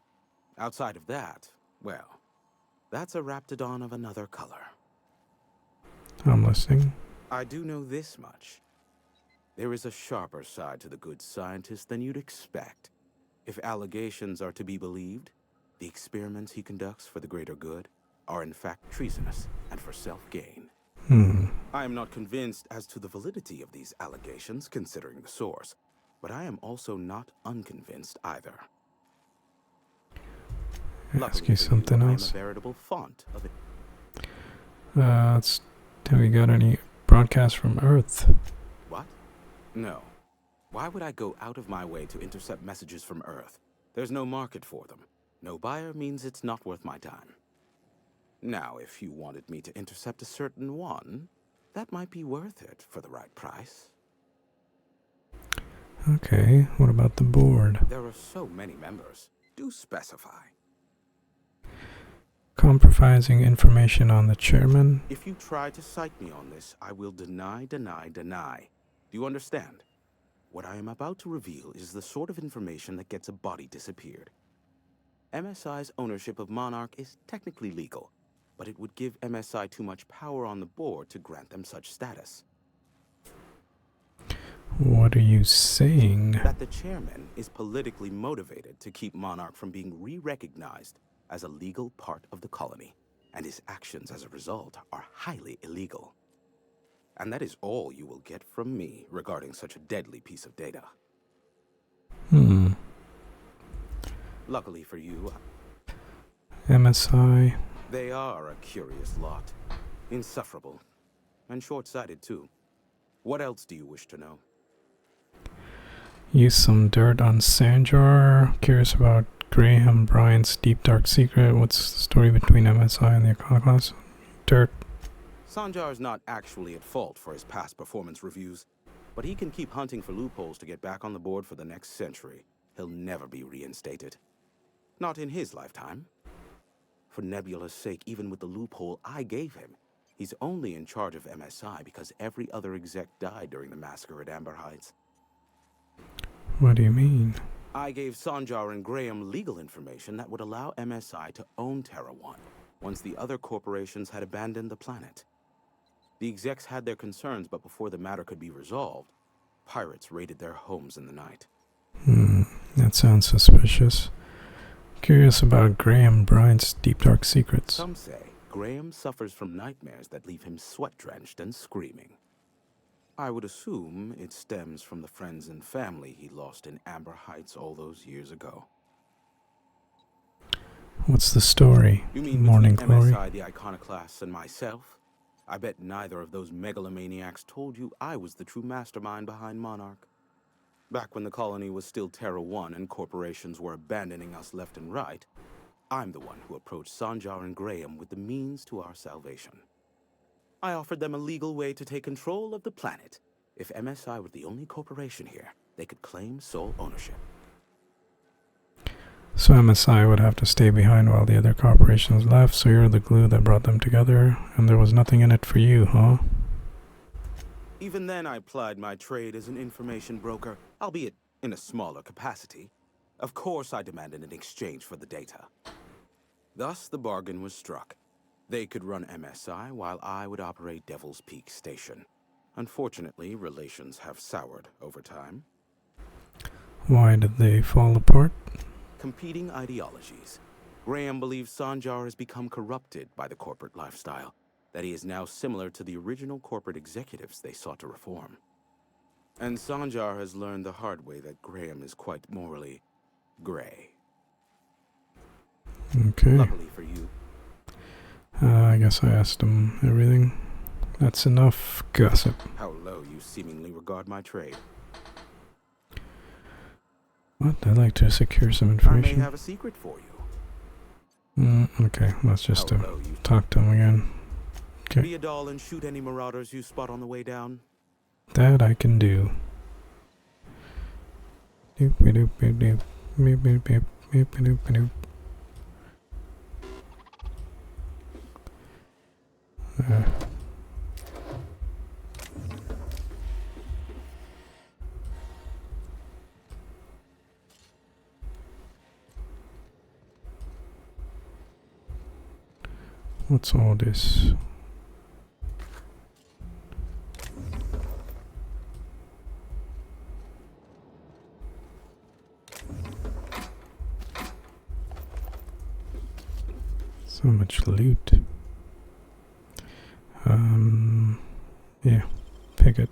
Outside of that, well, that's a Raptidon of another color. I'm listening. I do know this much. There is a sharper side to the good scientist than you'd expect. If allegations are to be believed, the experiments he conducts for the greater good are in fact treasonous and for self-gain. I am not convinced as to the validity of these allegations, considering the source, but I am also not unconvinced either. Ask you something I am else. a veritable font of it. Have we got any broadcasts from Earth? What? No. Why would I go out of my way to intercept messages from Earth? There's no market for them. No buyer means it's not worth my time. Now, if you wanted me to intercept a certain one, that might be worth it for the right price. Okay, what about the board? There are so many members. Do specify. Compromising information on the chairman? If you try to cite me on this, I will deny. Do you understand? What I am about to reveal is the sort of information that gets a body disappeared. MSI's ownership of Monarch is technically legal, but it would give MSI too much power on the board to grant them such status. What are you saying? That the chairman is politically motivated to keep Monarch from being re-recognized as a legal part of the colony, and his actions as a result are highly illegal. And that is all you will get from me regarding such a deadly piece of data. Luckily for you, MSI. they are a curious lot. Insufferable. And short-sighted, too. What else do you wish to know? Use some dirt on Sanjar. Curious about Graham Bryant's deep dark secret. What's the story between MSI and the Iconoclast? Dirt. Sanjar is not actually at fault for his past performance reviews, but he can keep hunting for loopholes to get back on the board for the next century. He'll never be reinstated. Not in his lifetime. For Nebula's sake, even with the loophole I gave him, he's only in charge of MSI because every other exec died during the massacre at Amber Heights. What do you mean? I gave Sanjar and Graham legal information that would allow MSI to own Terra One, once the other corporations had abandoned the planet. The execs had their concerns, but before the matter could be resolved, pirates raided their homes in the night. That sounds suspicious. Curious about Graham Bryant's deep dark secrets. Some say Graham suffers from nightmares that leave him sweat-drenched and screaming. I would assume it stems from the friends and family he lost in Amber Heights all those years ago. What's the story? You mean Morning between Glory? MSI, the Iconoclasts, and myself? I bet neither of those megalomaniacs told you I was the true mastermind behind Monarch. Back when the colony was still Terra One and corporations were abandoning us left and right, I'm the one who approached Sanjar and Graham with the means to our salvation. I offered them a legal way to take control of the planet. If MSI were the only corporation here, they could claim sole ownership. So MSI would have to stay behind while the other corporations left, so you're the glue that brought them together, and there was nothing in it for you, huh? Even then, I plied my trade as an information broker, albeit in a smaller capacity. Of course, I demanded an exchange for the data. Thus, the bargain was struck. They could run MSI while I would operate Devil's Peak Station. Unfortunately, relations have soured over time. Why did they fall apart? Competing ideologies. Graham believes Sanjar has become corrupted by the corporate lifestyle, that he is now similar to the original corporate executives they sought to reform. And Sanjar has learned the hard way that Graham is quite morally gray. Okay. Luckily for you. I guess I asked him everything. That's enough gossip. How low you seemingly regard my trade. What? I'd like to secure some I may information. have a secret for you. Okay, let's just How low you talk to him again. Okay. Be a doll and shoot any marauders you spot on the way down. That I can do. Doop doop doop doop doop doop doop doop doop doop. What's all this? So much loot. Yeah, pick it.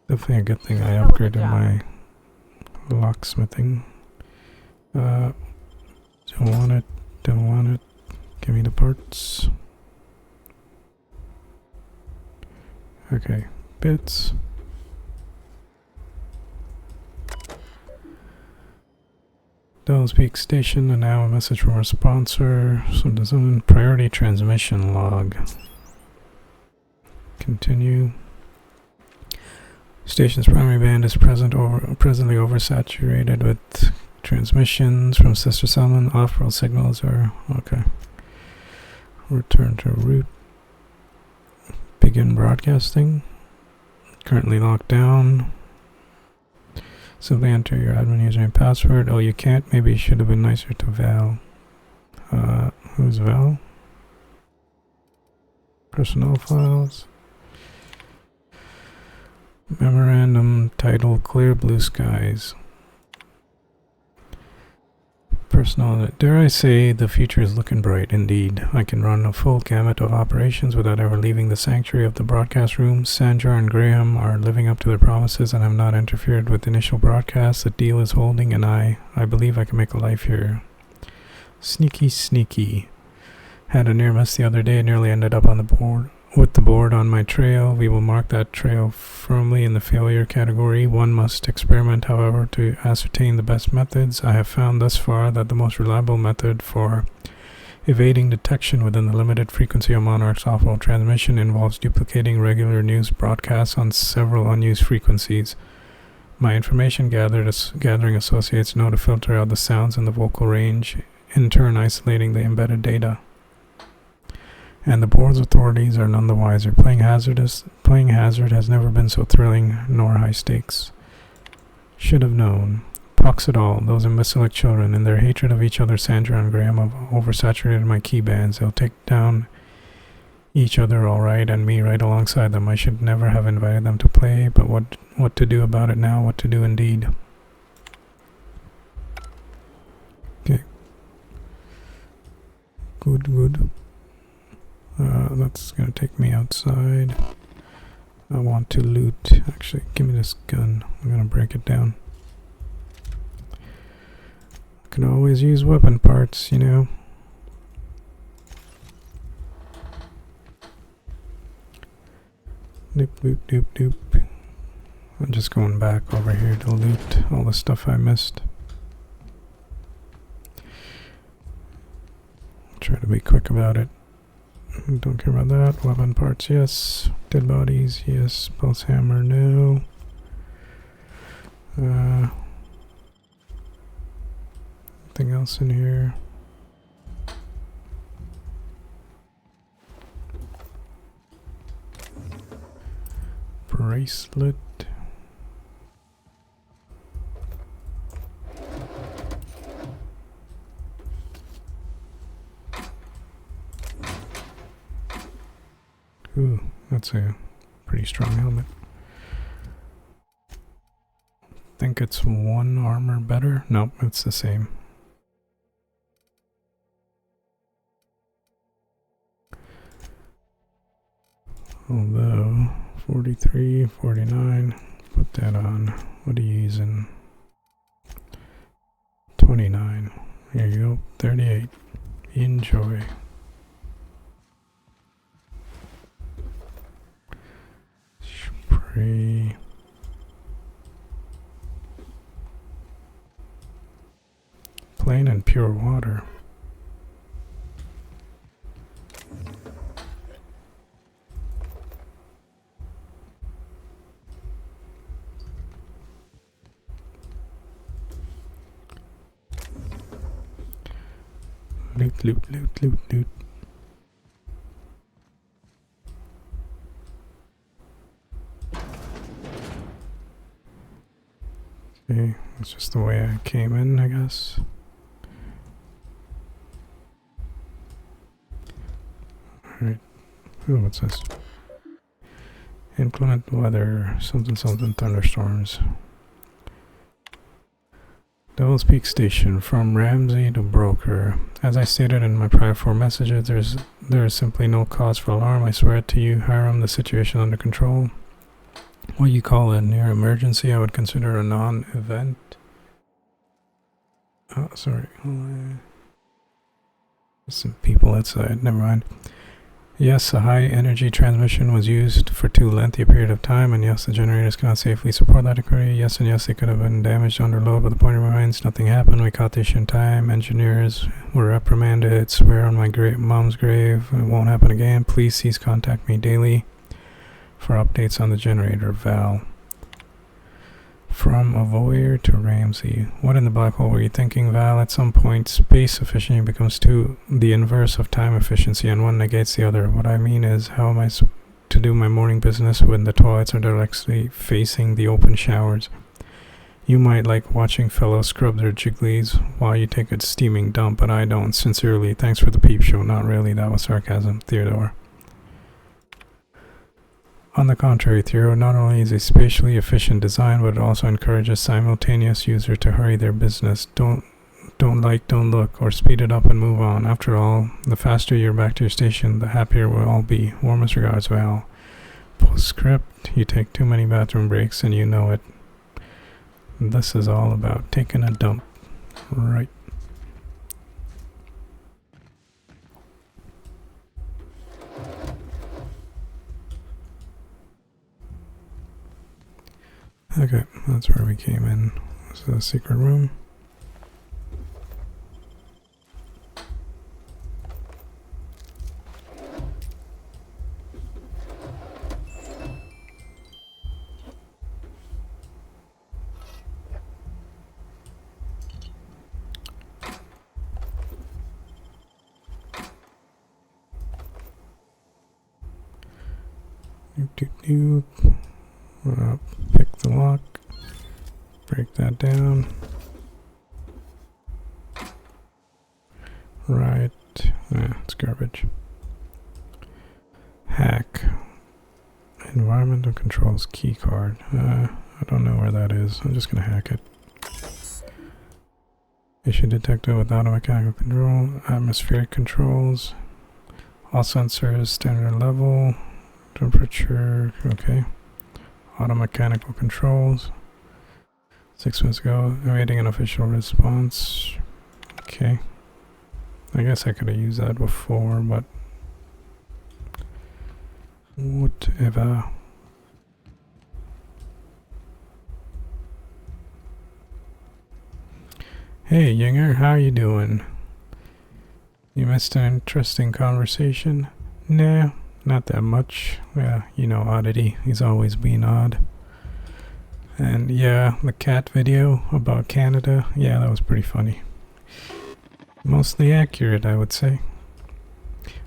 Definitely a good thing I upgraded my locksmithing. Don't want it, don't want it. Give me the parts. Okay, bits. Devil's Peak Station, and now a message from our sponsor. Some design priority transmission log. Continue. Station's primary band is presently oversaturated with transmissions from Sister Salmon. Off-world signals are okay. Return to route. Begin broadcasting. Currently locked down. Simply enter your admin username and password. Oh, you can't? Maybe it should have been nicer to Val. Who's Val? Personnel files. Memorandum titled Clear Blue Skies. Personnel, dare I say, the future is looking bright indeed. I can run a full gamut of operations without ever leaving the sanctuary of the broadcast room. Sandra and Graham are living up to their promises and have not interfered with initial broadcasts. The deal is holding, and I believe I can make a life here. Sneaky, sneaky. Had a near miss the other day, nearly ended up on the board. With the board on my trail, we will mark that trail firmly in the failure category. One must experiment, however, to ascertain the best methods. I have found thus far that the most reliable method for evading detection within the limited frequency of Monarch's off-world transmission involves duplicating regular news broadcasts on several unused frequencies. My information gathering associates know to filter out the sounds in the vocal range, in turn isolating the embedded data. And the board's authorities are none the wiser. Playing Hazard has never been so thrilling, nor high stakes. Should have known. Pox it all, those imbecilic children, in their hatred of each other, Sandra and Graham have oversaturated my key bands. They'll take down each other all right, and me right alongside them. I should never have invited them to play, but what to do about it now? What to do indeed? Okay. Good. That's gonna take me outside. I want to loot. Actually, give me this gun. I'm gonna break it down. I can always use weapon parts, you know. Doop, doop, doop, doop. I'm just going back over here to loot all the stuff I missed. Try to be quick about it. Don't care about that. Weapon parts, yes. Dead bodies, yes. Pulse hammer, no. Anything else in here? Bracelet. Ooh, that's a pretty strong helmet. Think it's one armor better? Nope, it's the same. Although, 43, 49, put that on. What are you using? 29. Here you go, 38. Enjoy. Spray. Plain and pure water. Loot, loot, loot, loot, loot. Okay, that's just the way I came in, I guess. Alright. Ooh, what's this? Inclement weather, something, thunderstorms. Devil's Peak Station, from Ramsey to Broker. As I stated in my prior 4 messages, there is simply no cause for alarm. I swear it to you, Hiram, the situation under control. What you call a near emergency, I would consider a non-event. Oh, sorry. There's some people outside, never mind. Yes, a high energy transmission was used for too lengthy a period of time, and yes, the generators cannot safely support that degree. Yes, and yes, they could have been damaged under load, but the point remains nothing happened. We caught the issue in time. Engineers were reprimanded. Swear on my mom's grave it won't happen again. Please cease contact me daily for updates on the generator. Val. From Avoyer to Ramsey. What in the black hole were you thinking, Val? At some point, space efficiency becomes the inverse of time efficiency, and one negates the other. What I mean is, how am I to do my morning business when the toilets are directly facing the open showers? You might like watching fellows scrub their jigglies while you take a steaming dump, but I don't. Sincerely, thanks for the peep show. Not really, that was sarcasm. Theodore. On the contrary, Theo, not only is a spatially efficient design, but it also encourages simultaneous user to hurry their business. Don't look, or speed it up and move on. After all, the faster you're back to your station, the happier we'll all be. Warmest regards, Val. Postscript, you take too many bathroom breaks and you know it. This is all about taking a dump. Right. Okay, that's where we came in. This is the secret room. Pick the lock, break that down. Right, it's garbage. Hack. Environmental controls key card. I don't know where that is. I'm just gonna hack it. Issue detector with auto mechanical control, atmospheric controls, all sensors standard level. Temperature, okay. Auto mechanical controls. 6 minutes ago, awaiting an official response. Okay. I guess I could have used that before, but whatever. Hey, Yinger, how you doing? You missed an interesting conversation? Nah. Not that much. Yeah, you know Oddity. He's always been odd. And yeah, the cat video about Canada. Yeah, that was pretty funny. Mostly accurate, I would say.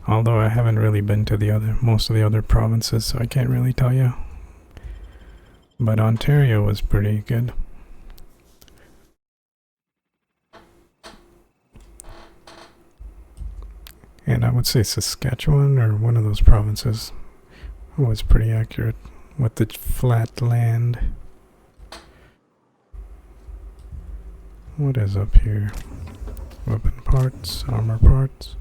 Although I haven't really been to most of the other provinces, so I can't really tell you. But Ontario was pretty good. And I would say Saskatchewan, or one of those provinces, was pretty accurate with the flat land. What is up here? Weapon parts, armor parts.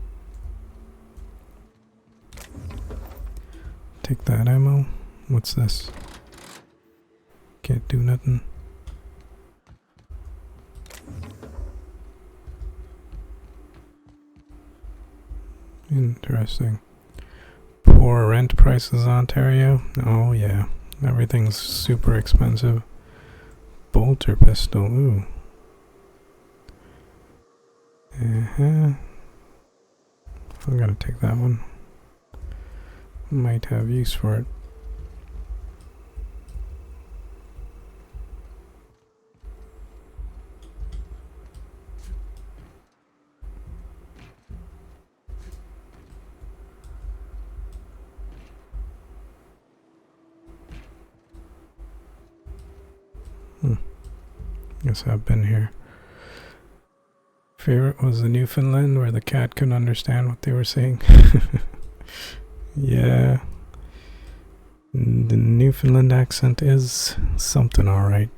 Take that ammo. What's this? Can't do nothing. Interesting. Poor rent prices in Ontario. Oh yeah, everything's super expensive. Bolter pistol. Ooh. I'm gonna take that one. Might have use for it. Guess I've been here. Favorite was the Newfoundland where the cat couldn't understand what they were saying. Yeah. The Newfoundland accent is something alright.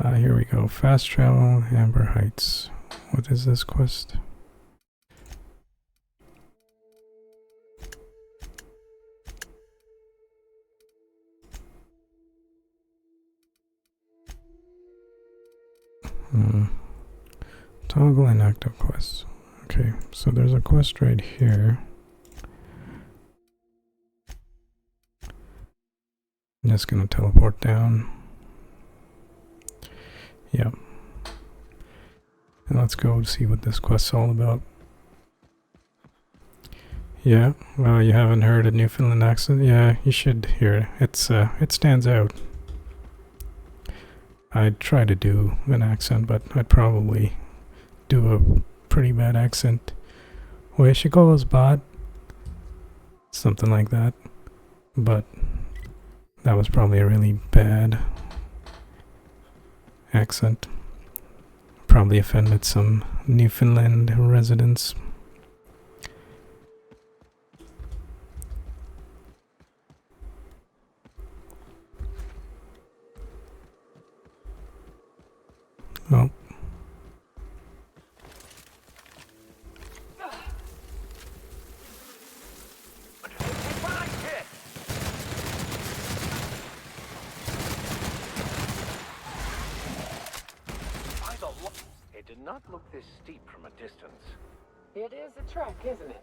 Here we go. Fast travel, Amber Heights. What is this quest? Toggle and active quests. Okay, so there's a quest right here. I'm just gonna teleport down. Yep. And let's go see what this quest's all about. Yeah, well, you haven't heard a Newfoundland accent? Yeah, you should hear it. It stands out. I'd try to do an accent, but I'd probably do a pretty bad accent. Where she goes, bud? Something like that. But that was probably a really bad accent. Probably offended some Newfoundland residents. Oh. It did not look this steep from a distance. It is a trek, isn't it?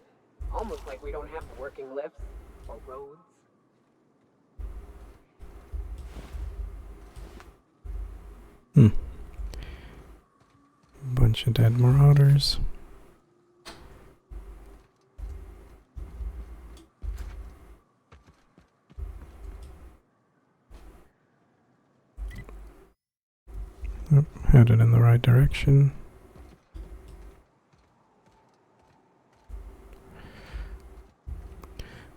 Almost like we don't have working lifts or roads. Bunch of dead marauders. Yep, headed in the right direction.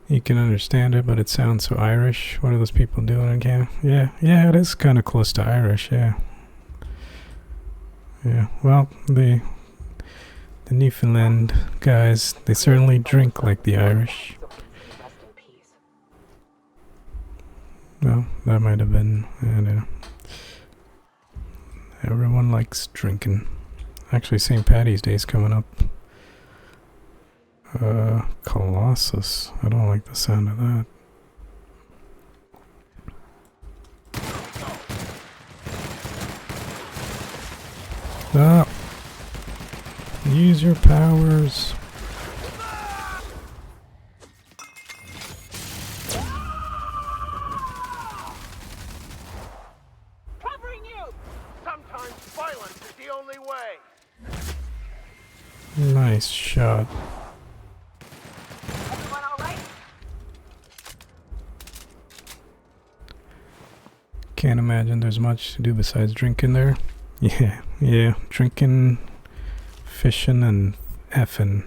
You can understand it, but it sounds so Irish. What are those people doing again? Yeah, it is kind of close to Irish, yeah. Yeah, well, the Newfoundland guys, they certainly drink like the Irish. Well, that might have been, I don't know. Everyone likes drinking. Actually, St. Paddy's Day's coming up. Colossus. I don't like the sound of that. Stop! Use your powers! Covering you! Sometimes violence is the only way! Nice shot. Everyone all right? Can't imagine there's much to do besides drinking there. Yeah, drinking, fishing, and effing.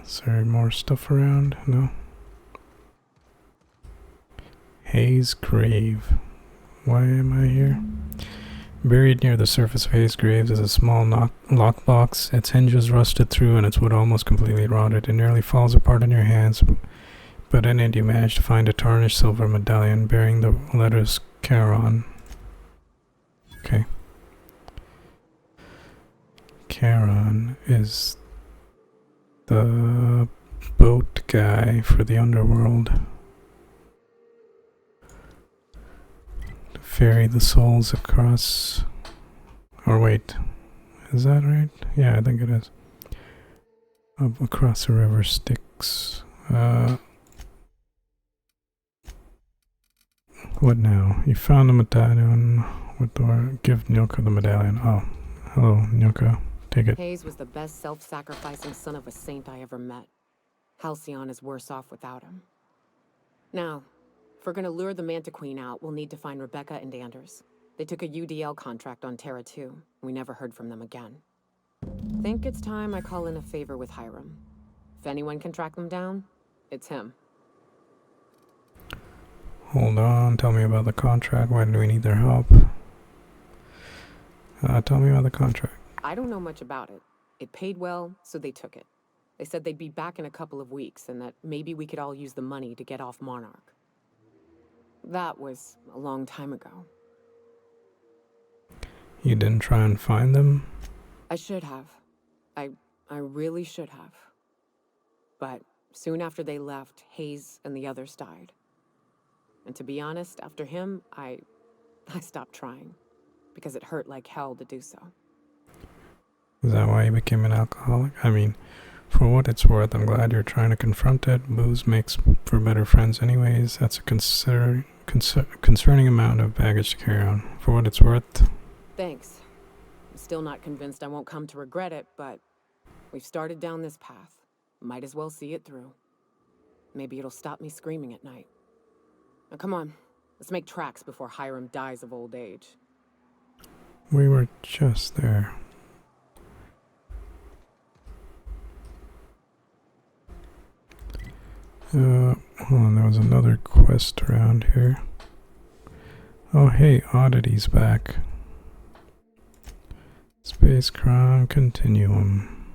Is there more stuff around? No. Hayes Grave. Why am I here? Buried near the surface of Hayes Graves is a small lockbox. Its hinges rusted through and its wood almost completely rotted. It nearly falls apart in your hands, but in it you manage to find a tarnished silver medallion bearing the letters Charon. Okay. Charon is the boat guy for the underworld. Ferry the souls across, or wait, is that right? Yeah, I think it is. Up across the river Styx. What now? You found the medallion. What do I give Nyoka the medallion? Oh, hello, Nyoka. Take it. Hayes was the best self-sacrificing son of a saint I ever met. Halcyon is worse off without him. Now, if we're gonna lure the Manta Queen out, we'll need to find Rebecca and Anders. They took a UDL contract on Terra 2. We never heard from them again. Think it's time I call in a favor with Hiram. If anyone can track them down, it's him. Hold on, tell me about the contract. Why do we need their help? Tell me about the contract. I don't know much about it. It paid well, so they took it. They said they'd be back in a couple of weeks, and that maybe we could all use the money to get off Monarch. That was a long time ago. You didn't try and find them? I should have. I really should have. But soon after they left, Hayes and the others died. And to be honest, after him, I stopped trying. Because it hurt like hell to do so. Is that why you became an alcoholic? I mean, for what it's worth, I'm glad you're trying to confront it. Booze makes for better friends anyways. That's a concerning amount of baggage to carry on. For what it's worth. Thanks. I'm still not convinced I won't come to regret it, but we've started down this path. Might as well see it through. Maybe it'll stop me screaming at night. Now come on, let's make tracks before Hiram dies of old age. We were just there. Hold on, there was another quest around here. Oh hey, Oddity's back. Space Crime Continuum.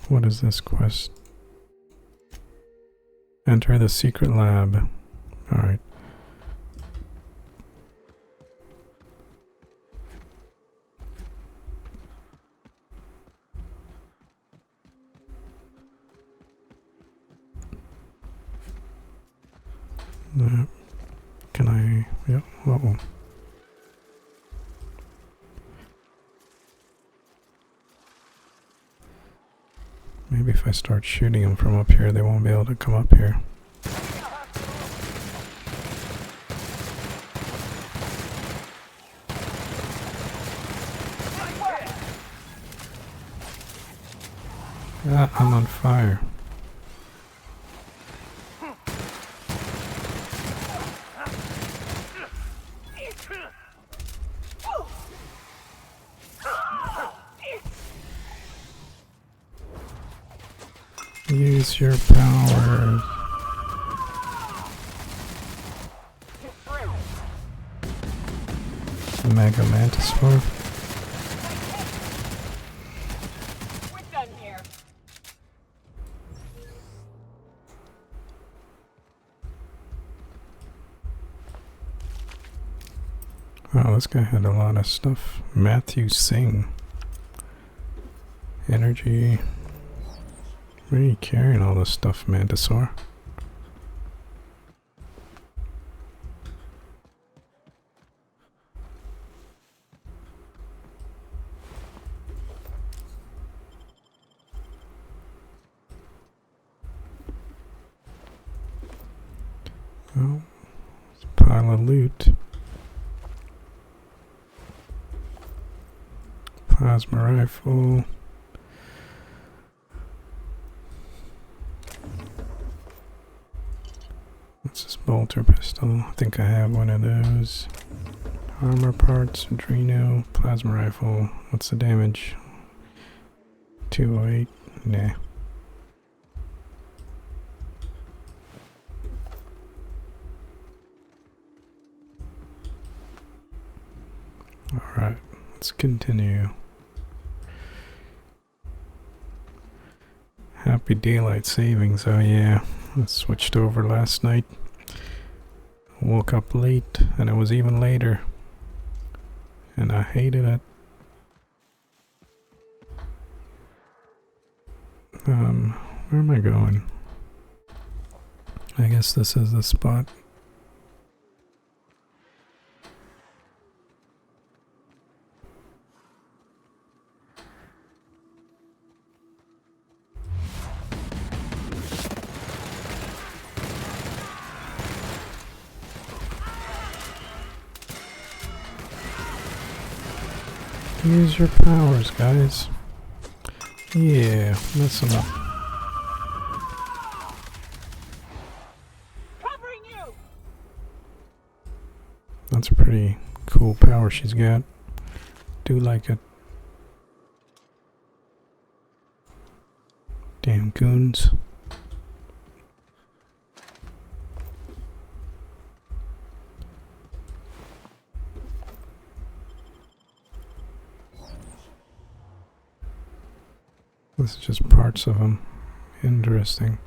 What is this quest? Enter the secret lab. Alright. Can I... Yep. Uh-oh. Maybe if I start shooting them from up here, they won't be able to come up here. Ah, I'm on fire. Use your powers. Mega Mantisaur. We're done here. Wow, this guy had a lot of stuff. Matthew Singh. Energy. Where are you carrying all this stuff, Mantisaur? Oh, it's a pile of loot. Plasma rifle. What's this bolter pistol? I think I have one of those. Armor parts, Adreno, plasma rifle. What's the damage? 208. Nah. Alright, let's continue. Happy daylight savings, oh yeah. I switched over last night. Woke up late, and it was even later. And I hated it. Where am I going? I guess this is the spot. Use your powers, guys. Yeah, mess them up. Covering you. That's a pretty cool power she's got. Do like it. Damn goons. This is just parts of them. Interesting.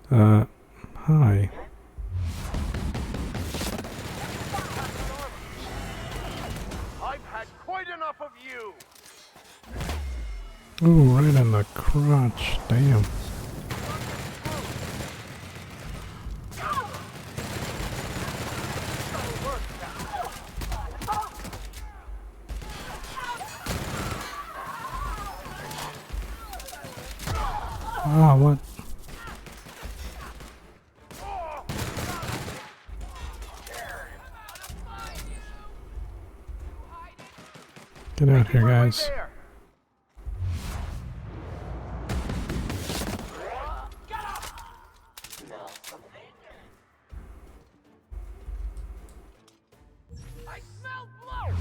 Hi. I've had quite enough of you. Ooh, right in the crotch. Damn. Ah, what? Get out here, guys. I smell blood!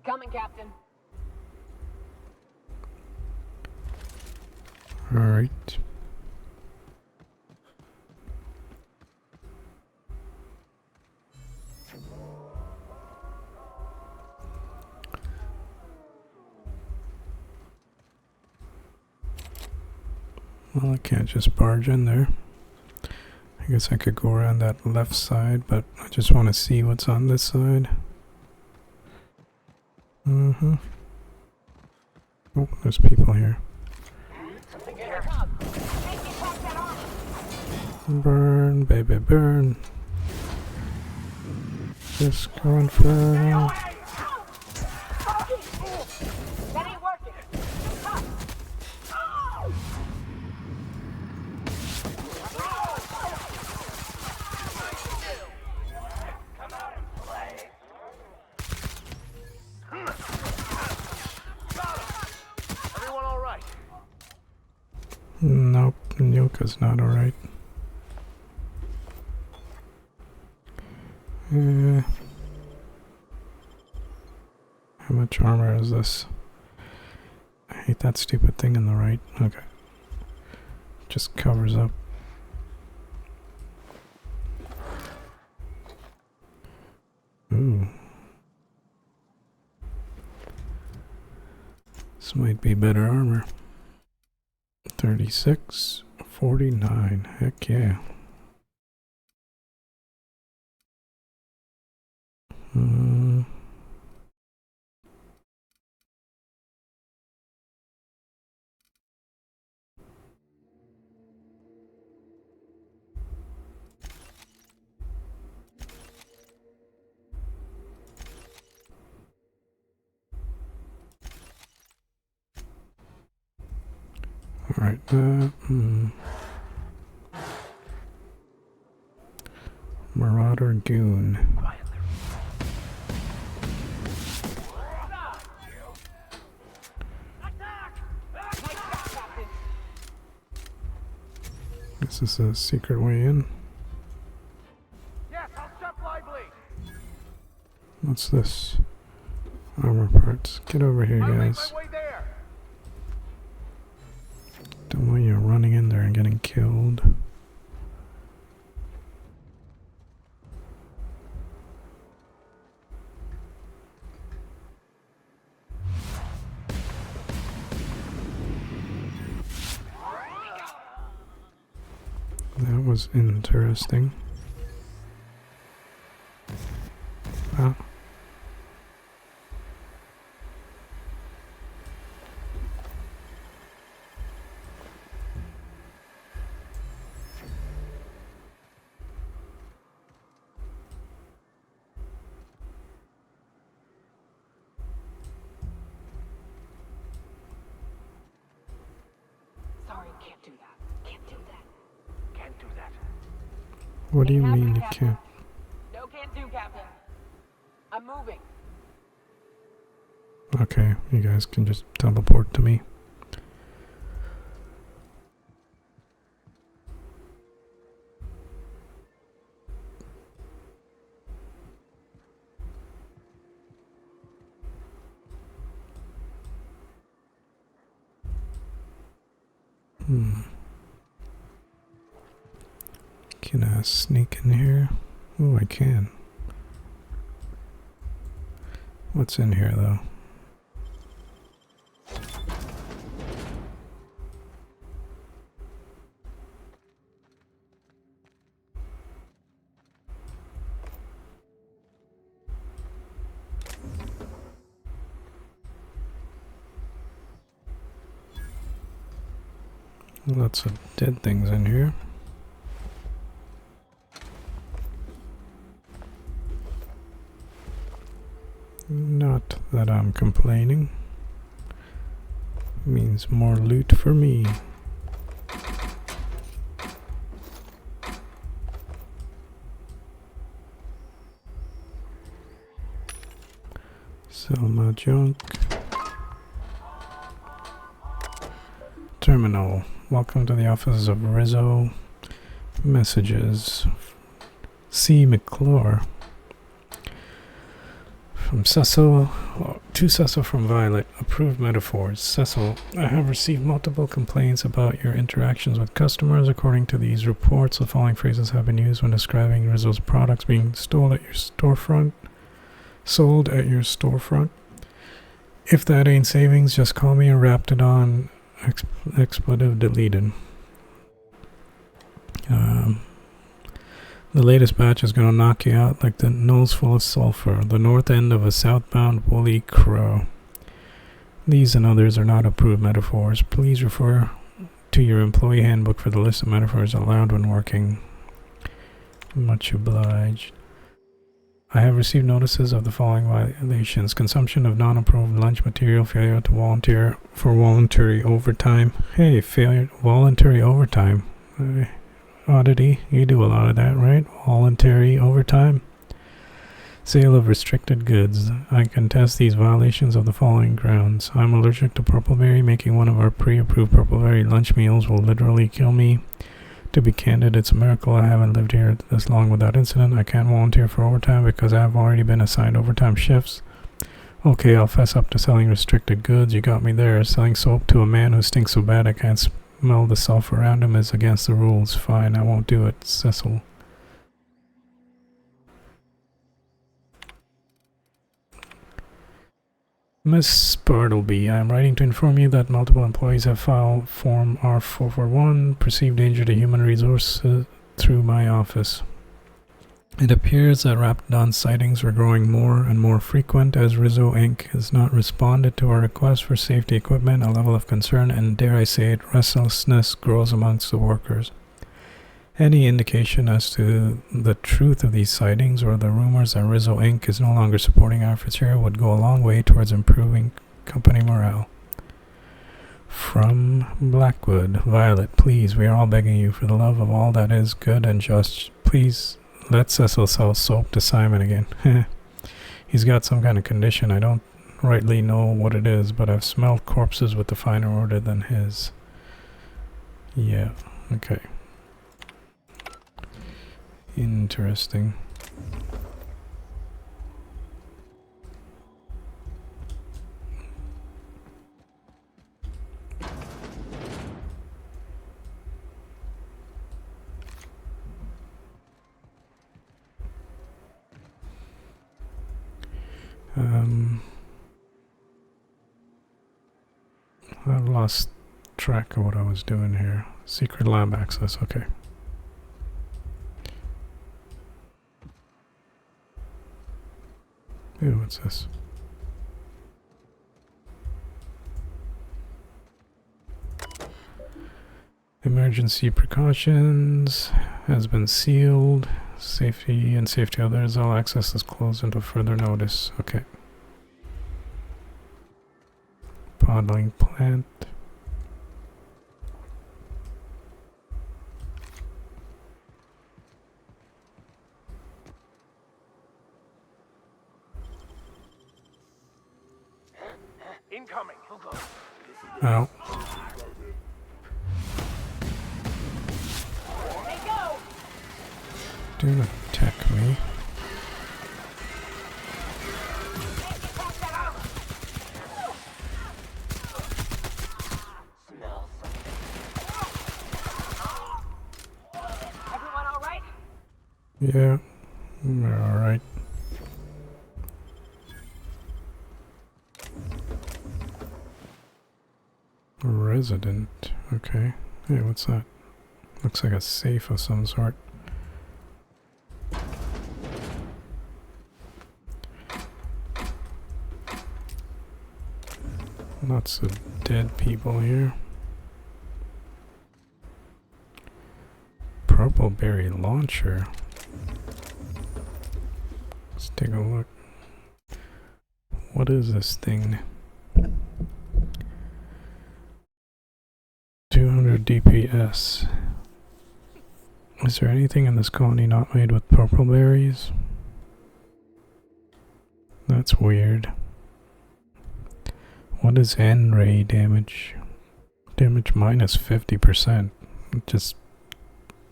Coming, Captain. All right. Well, I can't just barge in there. I guess I could go around that left side, but I just want to see what's on this side. Oh, there's people here. Burn, baby, burn. Just going for... That ain't working. Everyone all right? Nope, Nyoka's not alright. How much armor is this? I hate that stupid thing in the right. Okay. Just covers up. Ooh. This might be better armor. 36, 49. Heck yeah. Alright, Marauder Goon. This is a secret way in. Yes, I'll step lively. What's this? Armor parts. Get over here, I'll make guys. my way there. Don't want you running in there and getting killed. That was interesting. Ah. Sorry, can't do that. Can't do that. Can't do that. What do you Ain't mean you happening, can't? Captain. No, can't do, Captain. I'm moving. Okay, you guys can just teleport to me. Can I sneak in here? Oh, I can. What's in here, though? Lots of dead things in here. Not that I'm complaining. Means more loot for me. Sell my junk. Terminal. Welcome to the offices of Rizzo. Messages. C. McClure. From Cecil. To Cecil from Violet. Approved metaphors. Cecil, I have received multiple complaints about your interactions with customers. According to these reports, the following phrases have been used when describing Rizzo's products being sold at your storefront. If that ain't savings, just call me a Raptidon. Expletive deleted. The latest batch is going to knock you out like the nose full of sulfur. The north end of a southbound woolly crow. These and others are not approved metaphors. Please refer to your employee handbook for the list of metaphors allowed when working. Much obliged. I have received notices of the following violations. Consumption of non-approved lunch material, failure to volunteer for voluntary overtime. Hey, voluntary overtime. Oddity, you do a lot of that, right? Voluntary overtime. Sale of restricted goods. I contest these violations of the following grounds. I'm allergic to purpleberry. Making one of our pre-approved purpleberry lunch meals will literally kill me. To be candid, it's a miracle I haven't lived here this long without incident. I can't volunteer for overtime because I've already been assigned overtime shifts. Okay, I'll fess up to selling restricted goods. You got me there. Selling soap to a man who stinks so bad I can't smell the sulfur around him is against the rules. Fine, I won't do it. Cecil. Miss Bartleby, I am writing to inform you that multiple employees have filed Form R441, perceived danger to human resources, through my office. It appears that Raptidon sightings are growing more and more frequent as Rizzo Inc. has not responded to our request for safety equipment. A level of concern and, dare I say it, restlessness grows amongst the workers. Any indication as to the truth of these sightings or the rumors that Rizzo Inc. is no longer supporting our efforts here would go a long way towards improving company morale. From Blackwood, Violet, please, we are all begging you for the love of all that is good and just. Please let Cecil sell soap to Simon again. He's got some kind of condition. I don't rightly know what it is, but I've smelled corpses with a finer order than his. Yeah, okay. Interesting. I've lost track of what I was doing here. Secret lab access, okay. Ew, what's this? Emergency precautions has been sealed. Safety and safety others. All access is closed until further notice. Okay. Bottling plant. Incoming. Ow. Do not attack me. Everyone all right? Yeah, we're all right. resident. Okay. Hey, what's that? Looks like a safe of some sort. Lots of dead people here. Purple berry launcher. Let's take a look. What is this thing? 200 DPS. Is there anything in this colony not made with purple berries? That's weird. What is N-ray damage? Damage minus 50%. It just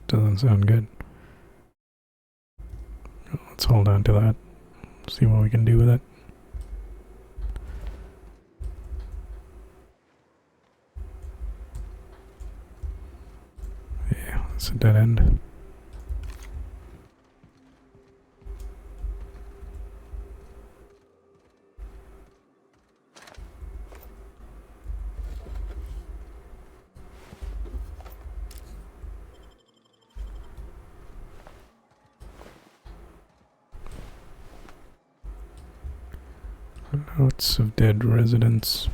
doesn't sound good. Let's hold on to that. See what we can do with it. Yeah, it's a dead end. Lots of dead residents.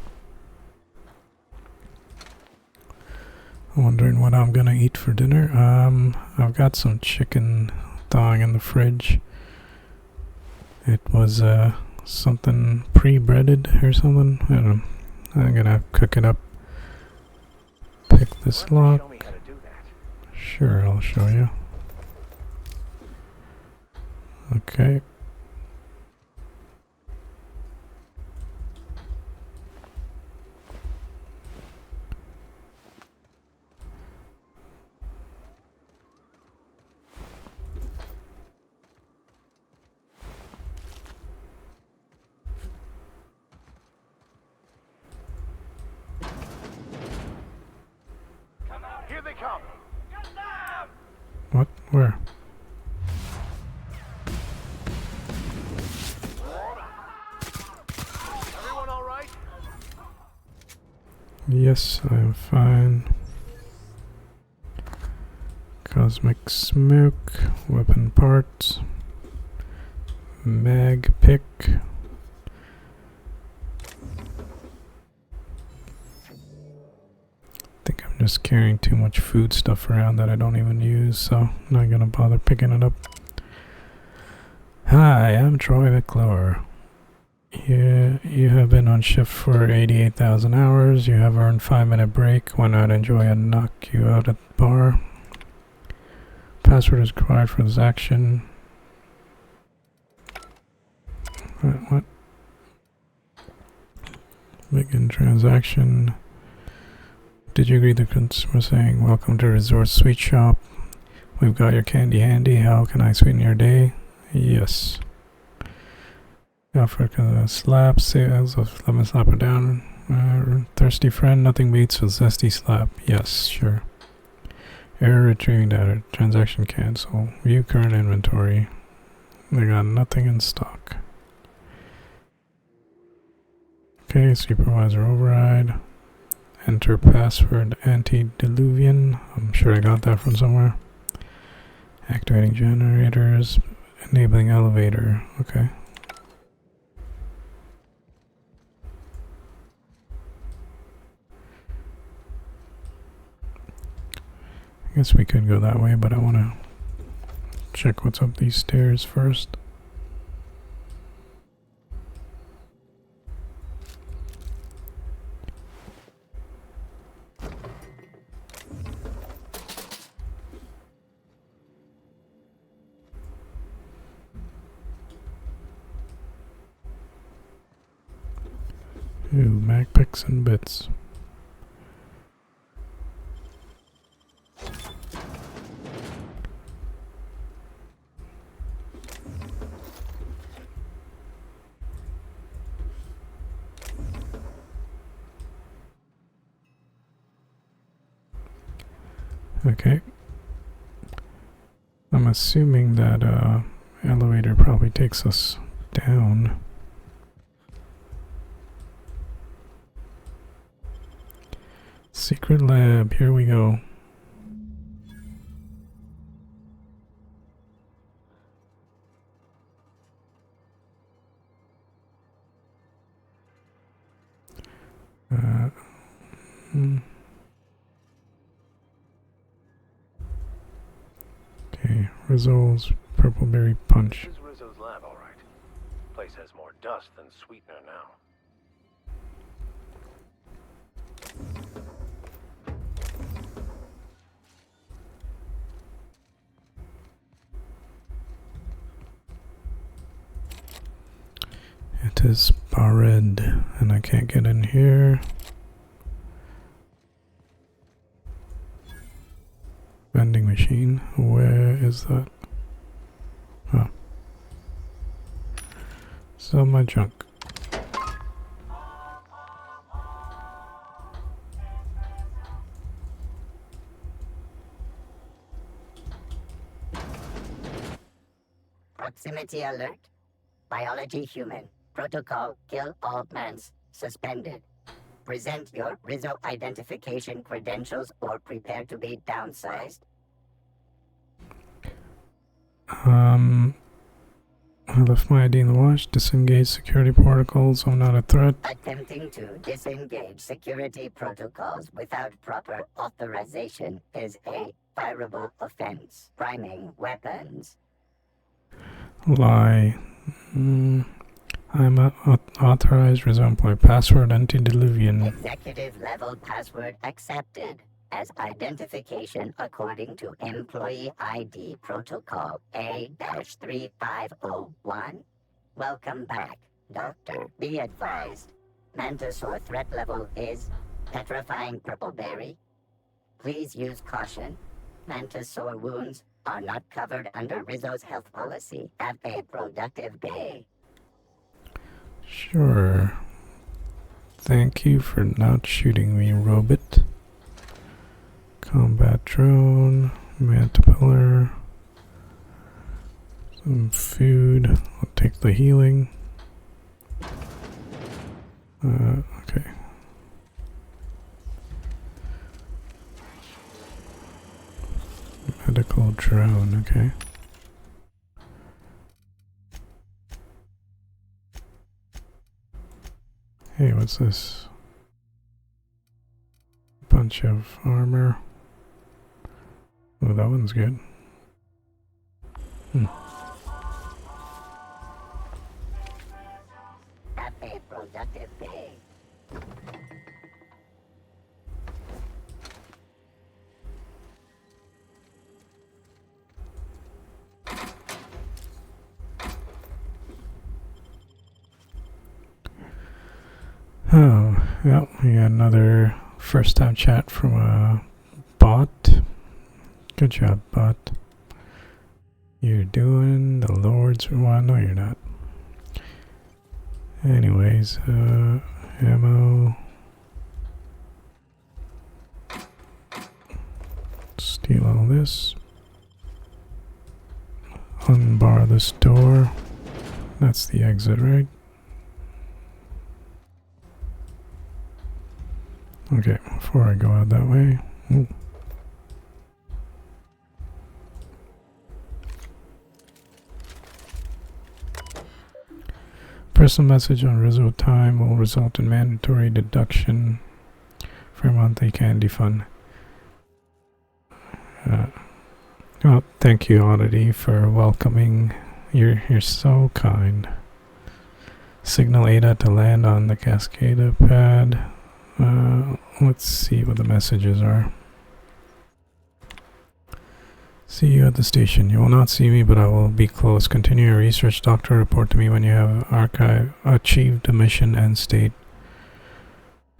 I'm wondering what I'm gonna eat for dinner. I've got some chicken thawing in the fridge. It was something pre-breaded or something. I don't know. I'm gonna cook it up. Pick this lock. Sure, I'll show you. Okay. Here they come. What? Where? Everyone all right? Yes, I am fine. Cosmic smoke, weapon parts, mag pick. I think I'm just carrying too much food stuff around that I don't even use, so I'm not gonna bother picking it up. Hi, I'm Troy McClure. You have been on shift for 88,000 hours. You have earned 5-minute break. Why not enjoy a knock you out at the bar? Password is required for this action. What? Begin transaction. Did you agree the consumer saying, welcome to Resort Sweet Shop. We've got your candy handy. How can I sweeten your day? Yes. Offer slap sales of lemon slapper down. Thirsty friend, nothing beats a zesty slap. Yes, sure. Error retrieving data. Transaction cancel. View current inventory. They got nothing in stock. Okay, supervisor override. Enter password antediluvian. I'm sure I got that from somewhere. Activating generators. Enabling elevator. Okay. I guess we could go that way, but I want to check what's up these stairs first. Ooh, mag picks and bits. Okay. I'm assuming that elevator probably takes us down. Secret lab, here we go. Okay, Rizzo's Purple Berry Punch. This is Rizzo's lab, all right. Place has more dust than sweetener now. It is barred, and I can't get in here. Vending machine, where is that? Oh. Sell my junk. Proximity alert. Biology human. Protocol kill all plants. Suspended. Present your Rizzo identification credentials or prepare to be downsized. I left my ID in the wash. Disengage security protocols. I'm not a threat. Attempting to disengage security protocols without proper authorization is a fireable offense. Priming weapons. Lie. I'm authorized Rizzo employee. Password antediluvian. Executive level password accepted as identification according to employee ID protocol A-3501. Welcome back, Doctor. Be advised. Mantisaur threat level is petrifying purple berry. Please use caution. Mantisaur wounds are not covered under Rizzo's health policy. Have a productive day. Sure. Thank you for not shooting me, robot. Combat drone, Mantipillar, some food. I'll take the healing. Okay. Medical drone, okay. Hey, what's this? Bunch of armor. Oh, that one's good. Have a productive day. Oh, yeah, we got another first time chat from a bot. Good job, bot. You're doing the Lord's... Well, no, you're not. Anyways, ammo. Steal all this. Unbar this door. That's the exit, right? Okay, before I go out that way. Ooh. Personal message on Rizzo time will result in mandatory deduction for a monthly candy fund. Well, thank you, Oddity, for welcoming. You're so kind. Signal Ada to land on the Cascada pad. Let's see what the messages are. See you at the station. You will not see me, but I will be close. Continue your research, Doctor. Report to me when you have achieved a mission end state.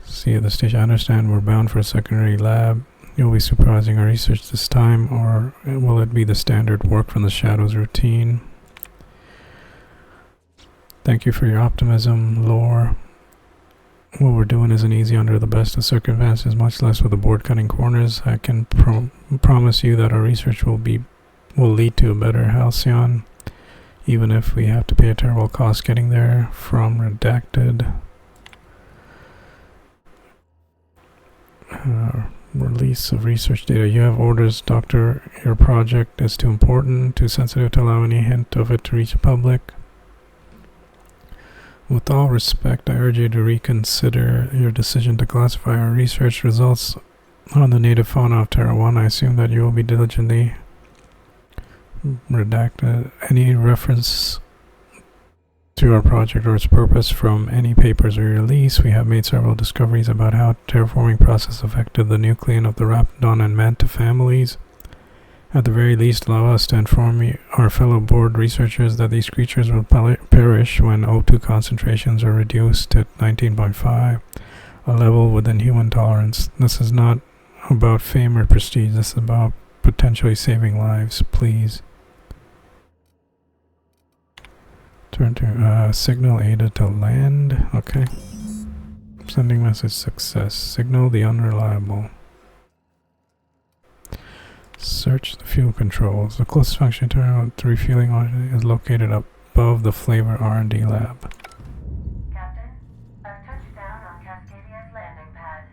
See you at the station. I understand we're bound for a secondary lab. You'll be supervising our research this time, or will it be the standard work from the Shadows routine? Thank you for your optimism, Lore. What we're doing isn't easy under the best of circumstances, much less with the board cutting corners. I can promise you that our research will lead to a better Halcyon, even if we have to pay a terrible cost getting there. From Redacted. Release of research data. You have orders, Doctor. Your project is too important, too sensitive to allow any hint of it to reach the public. With all respect, I urge you to reconsider your decision to classify our research results on the native fauna of Terra 1. I assume that you will be diligently redact any reference to our project or its purpose from any papers we release. We have made several discoveries about how terraforming process affected the nucleon of the Raptidon and Manta families. At the very least, allow us to inform our fellow board researchers that these creatures will perish when O2 concentrations are reduced to 19.5, a level within human tolerance. This is not about fame or prestige. This is about potentially saving lives. Please. Turn to signal Ada to land. Okay. Sending message success. Signal the unreliable. Search the fuel controls. The closest function to refueling is located above the Flavor R&D lab. Captain, I've touched down on Cascadia's landing pad.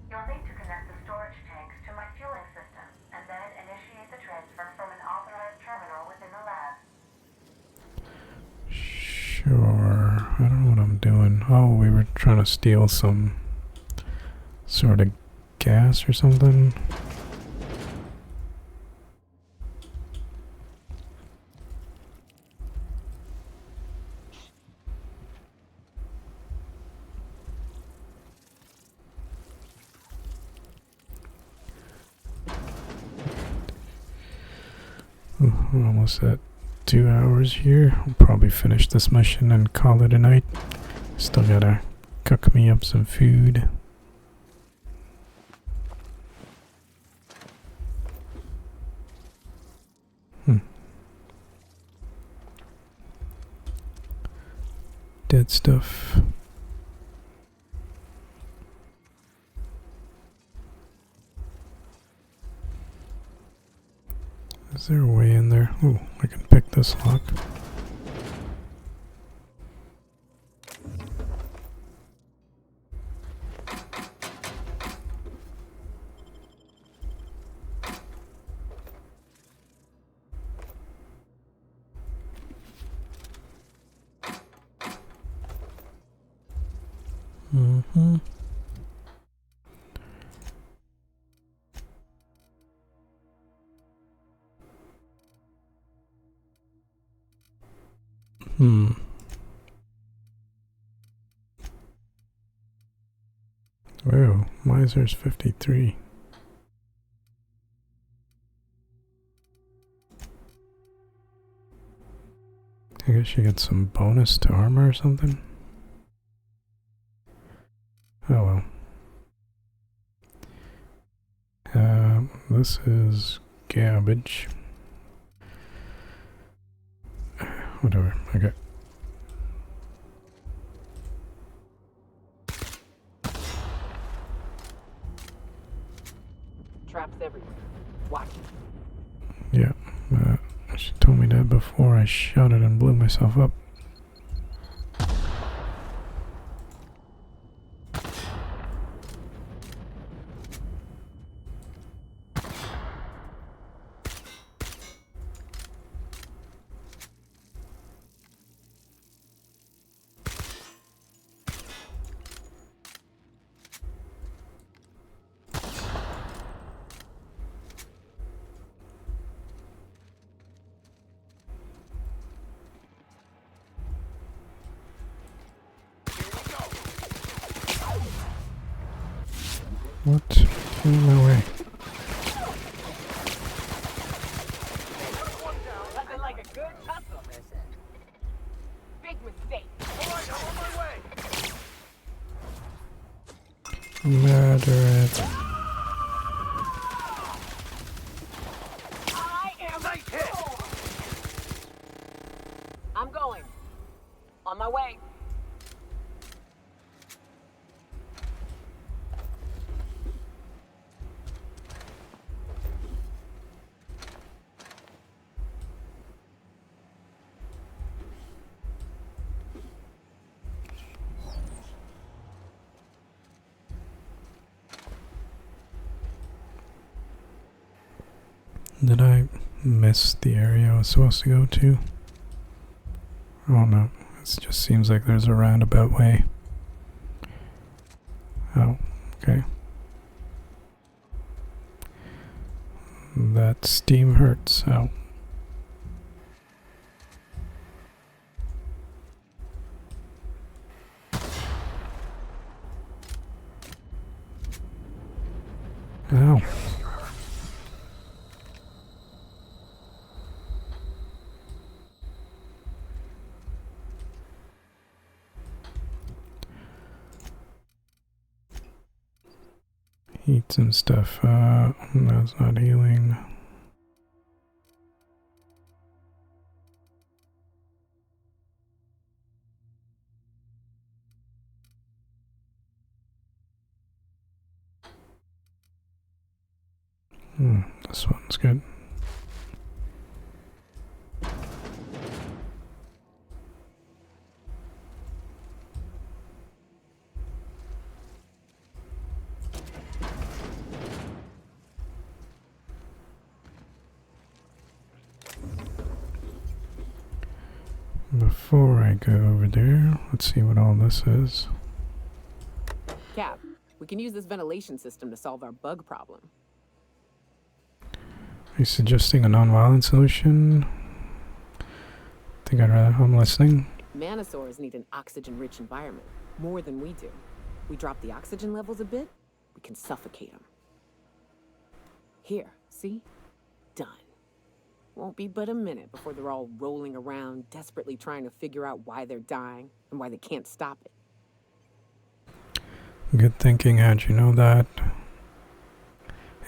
You'll need to connect the storage tanks to my fueling system and then initiate the transfer from an authorized terminal within the lab. Sure. I don't know what I'm doing. Oh, we were trying to steal some sort of gas or something. We're almost at 2 hours here. I'll probably finish this mission and call it a night. Still gotta cook me up some food. Dead stuff. Is there a way in there? Oh, I can pick this lock. Whoa, Miser's 53. I guess you get some bonus to armor or something. Oh well. This is garbage. Whatever, okay. Traps everywhere. Watch it. Yeah, she told me that before I shot it and blew myself up. What? Get in my way. Nothing like a good tussle. Big mistake. Alright, I'm on my way. Murder it. I am Nice hit. I'm going. On my way. Did I miss the area I was supposed to go to? Oh no, it just seems like there's a roundabout way. Oh, okay. That steam hurts. Ow. Ow. Eat some stuff. That's not healing. This one's good. Before I go over there, let's see what all this is. Cap, we can use this ventilation system to solve our bug problem. Are you suggesting a non-violent solution? I'm listening. Manosaurs need an oxygen-rich environment, more than we do. We drop the oxygen levels a bit, we can suffocate them. Here, see? Done. Won't be but a minute before they're all rolling around, desperately trying to figure out why they're dying and why they can't stop it. Good thinking. How'd you know that?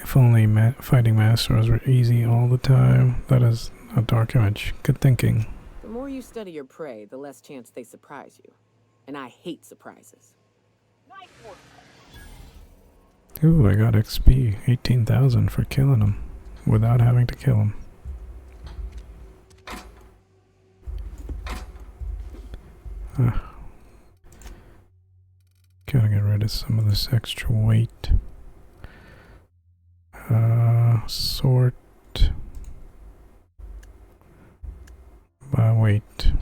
If only fighting Manosaurs were easy all the time. That is a dark image. Good thinking. The more you study your prey, the less chance they surprise you. And I hate surprises. Ooh, I got XP. 18,000 for killing him. Without having to kill him. Gotta get rid of some of this extra weight. Sort by weight.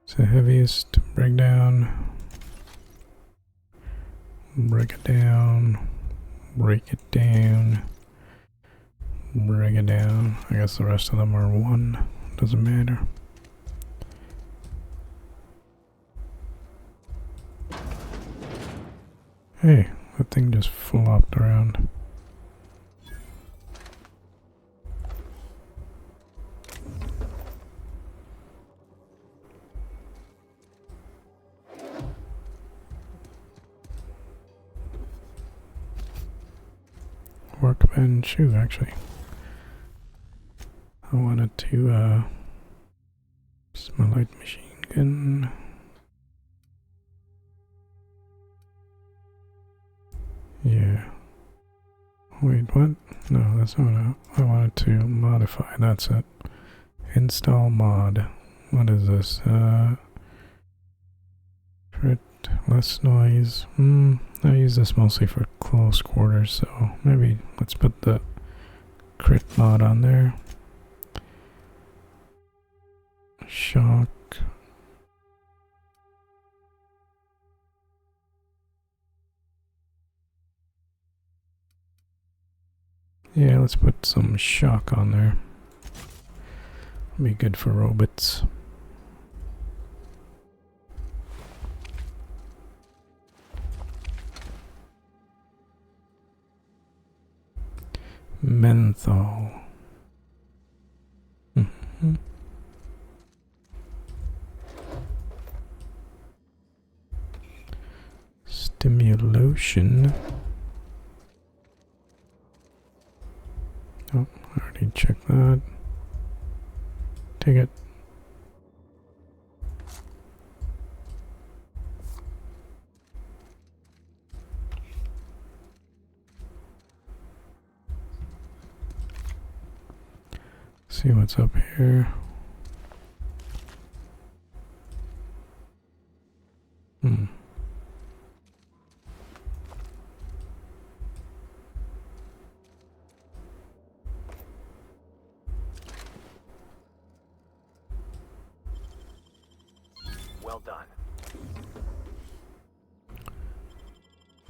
It's the heaviest. Break down. Break it down. Break it down. Break it down. I guess the rest of them are 1. Doesn't matter. Hey, that thing just flopped around. Workbench, actually. I wanted to, use my light machine gun. Yeah. Wait, what? No, that's not what I wanted to modify. That's it. Install mod. What is this? Crit, less noise. I use this mostly for close quarters, so maybe let's put the crit mod on there. Shock. Yeah, let's put some shock on there. Be good for robots. Menthol. Stimulation. Oh, I already checked that. Take it. See what's up here. Well done.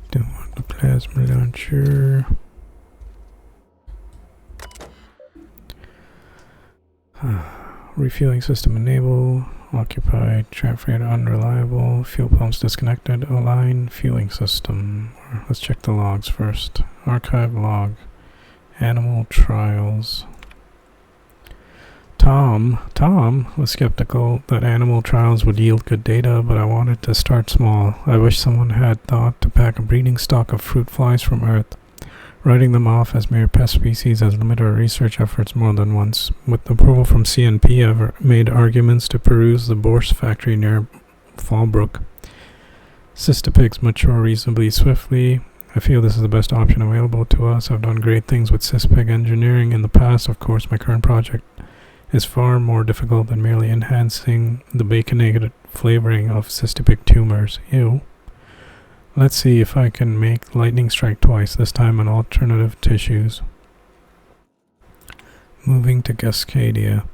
Don't want the plasma launcher. Refueling system enable. Occupied. Trap rate unreliable. Fuel pumps disconnected. Align fueling system. Let's check the logs first. Archive log. Animal trials. Tom was skeptical that animal trials would yield good data, but I wanted to start small. I wish someone had thought to pack a breeding stock of fruit flies from Earth. Writing them off as mere pest species has limited our research efforts more than once. With approval from CNP, I've made arguments to peruse the Borscht factory near Fallbrook. Cystipigs mature reasonably swiftly. I feel this is the best option available to us. I've done great things with Cyspig engineering in the past. Of course, my current project is far more difficult than merely enhancing the baconated flavoring of cystipig tumors. Ew. Let's see if I can make lightning strike twice, this time on alternative tissues. Moving to Cascadia.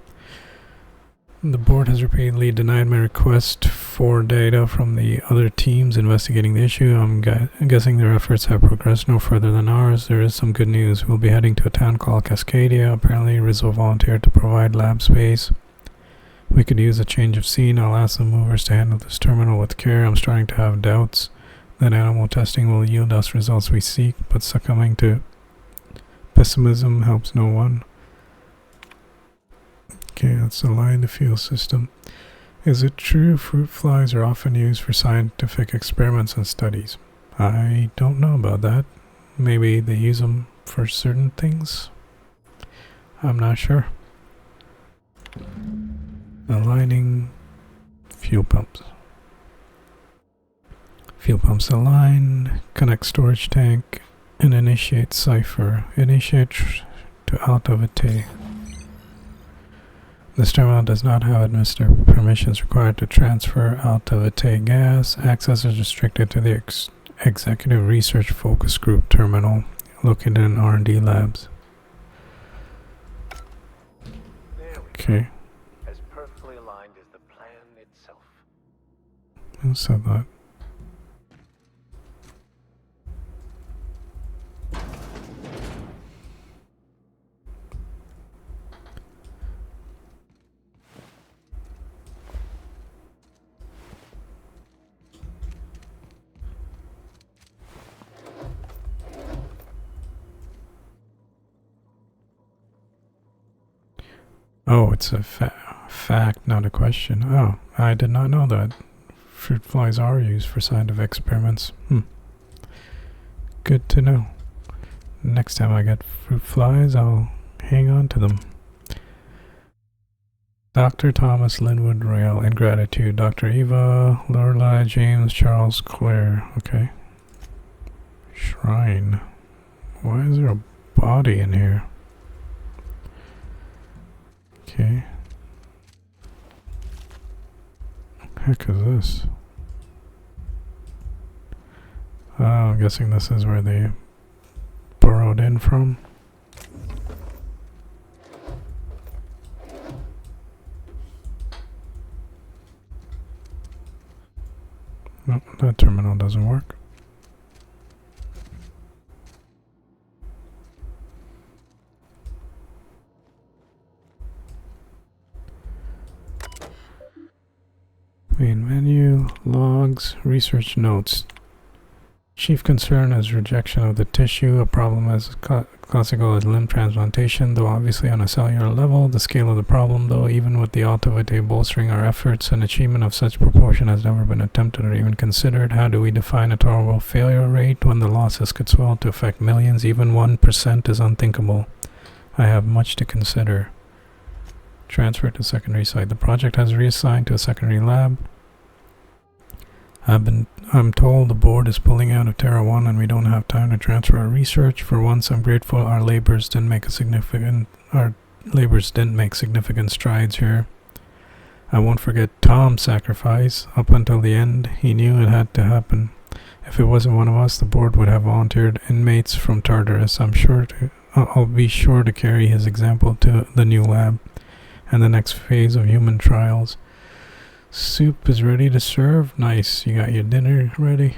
The board has repeatedly denied my request for data from the other teams investigating the issue. I'm guessing their efforts have progressed no further than ours. There is some good news. We'll be heading to a town called Cascadia. Apparently, Rizzo volunteered to provide lab space. We could use a change of scene. I'll ask the movers to handle this terminal with care. I'm starting to have doubts that animal testing will yield us results we seek, but succumbing to pessimism helps no one. Okay, let's align the fuel system. Is it true fruit flies are often used for scientific experiments and studies? I don't know about that. Maybe they use them for certain things? I'm not sure. Aligning fuel pumps. Fuel pumps align, connect storage tank, and initiate cipher. Initiate to Alta Vitae. This terminal does not have administrative permissions required to transfer Alta Vitae gas. Access is restricted to the Executive Research Focus Group terminal located in R&D labs. Okay. As perfectly aligned as the plan itself. Who said that? Oh, it's a fact, not a question. Oh, I did not know that. Fruit flies are used for scientific experiments. Good to know. Next time I get fruit flies, I'll hang on to them. Dr. Thomas Linwood Rail, in gratitude. Dr. Eva, Lorelei, James, Charles, Claire. Okay. Shrine. Why is there a body in here? Okay. Heck is this? I'm guessing this is where they burrowed in from. Nope, that terminal doesn't work. Main menu, logs, research notes. Chief concern is rejection of the tissue, a problem as classical as limb transplantation, though obviously on a cellular level. The scale of the problem, though, even with the Alta Vitae bolstering our efforts, an achievement of such proportion has never been attempted or even considered. How do we define a tolerable failure rate when the losses could swell to affect millions? Even 1% is unthinkable. I have much to consider. Transfer to secondary site. The project has reassigned to a secondary lab. I'm told the board is pulling out of Terra 1 and we don't have time to transfer our research. For once, I'm grateful our labors didn't make significant strides here. I won't forget Tom's sacrifice. Up until the end, he knew it had to happen. If it wasn't one of us, the board would have volunteered inmates from Tartarus. I'll be sure to carry his example to the new lab and the next phase of human trials. Soup is ready to serve. Nice. You got your dinner ready.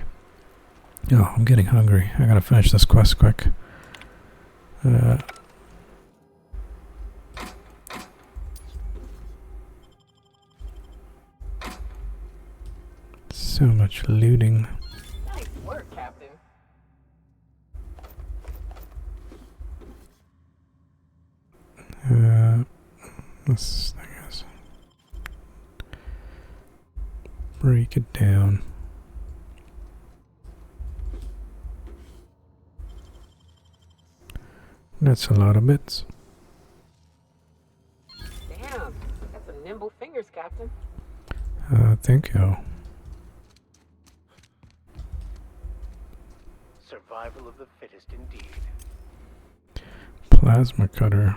Oh, I'm getting hungry. I gotta finish this quest quick. So much looting. Nice work, Captain. This thing is. Break it down. That's a lot of bits. Damn, that's some nimble fingers, Captain. Thank you. Survival of the fittest indeed. Plasma cutter.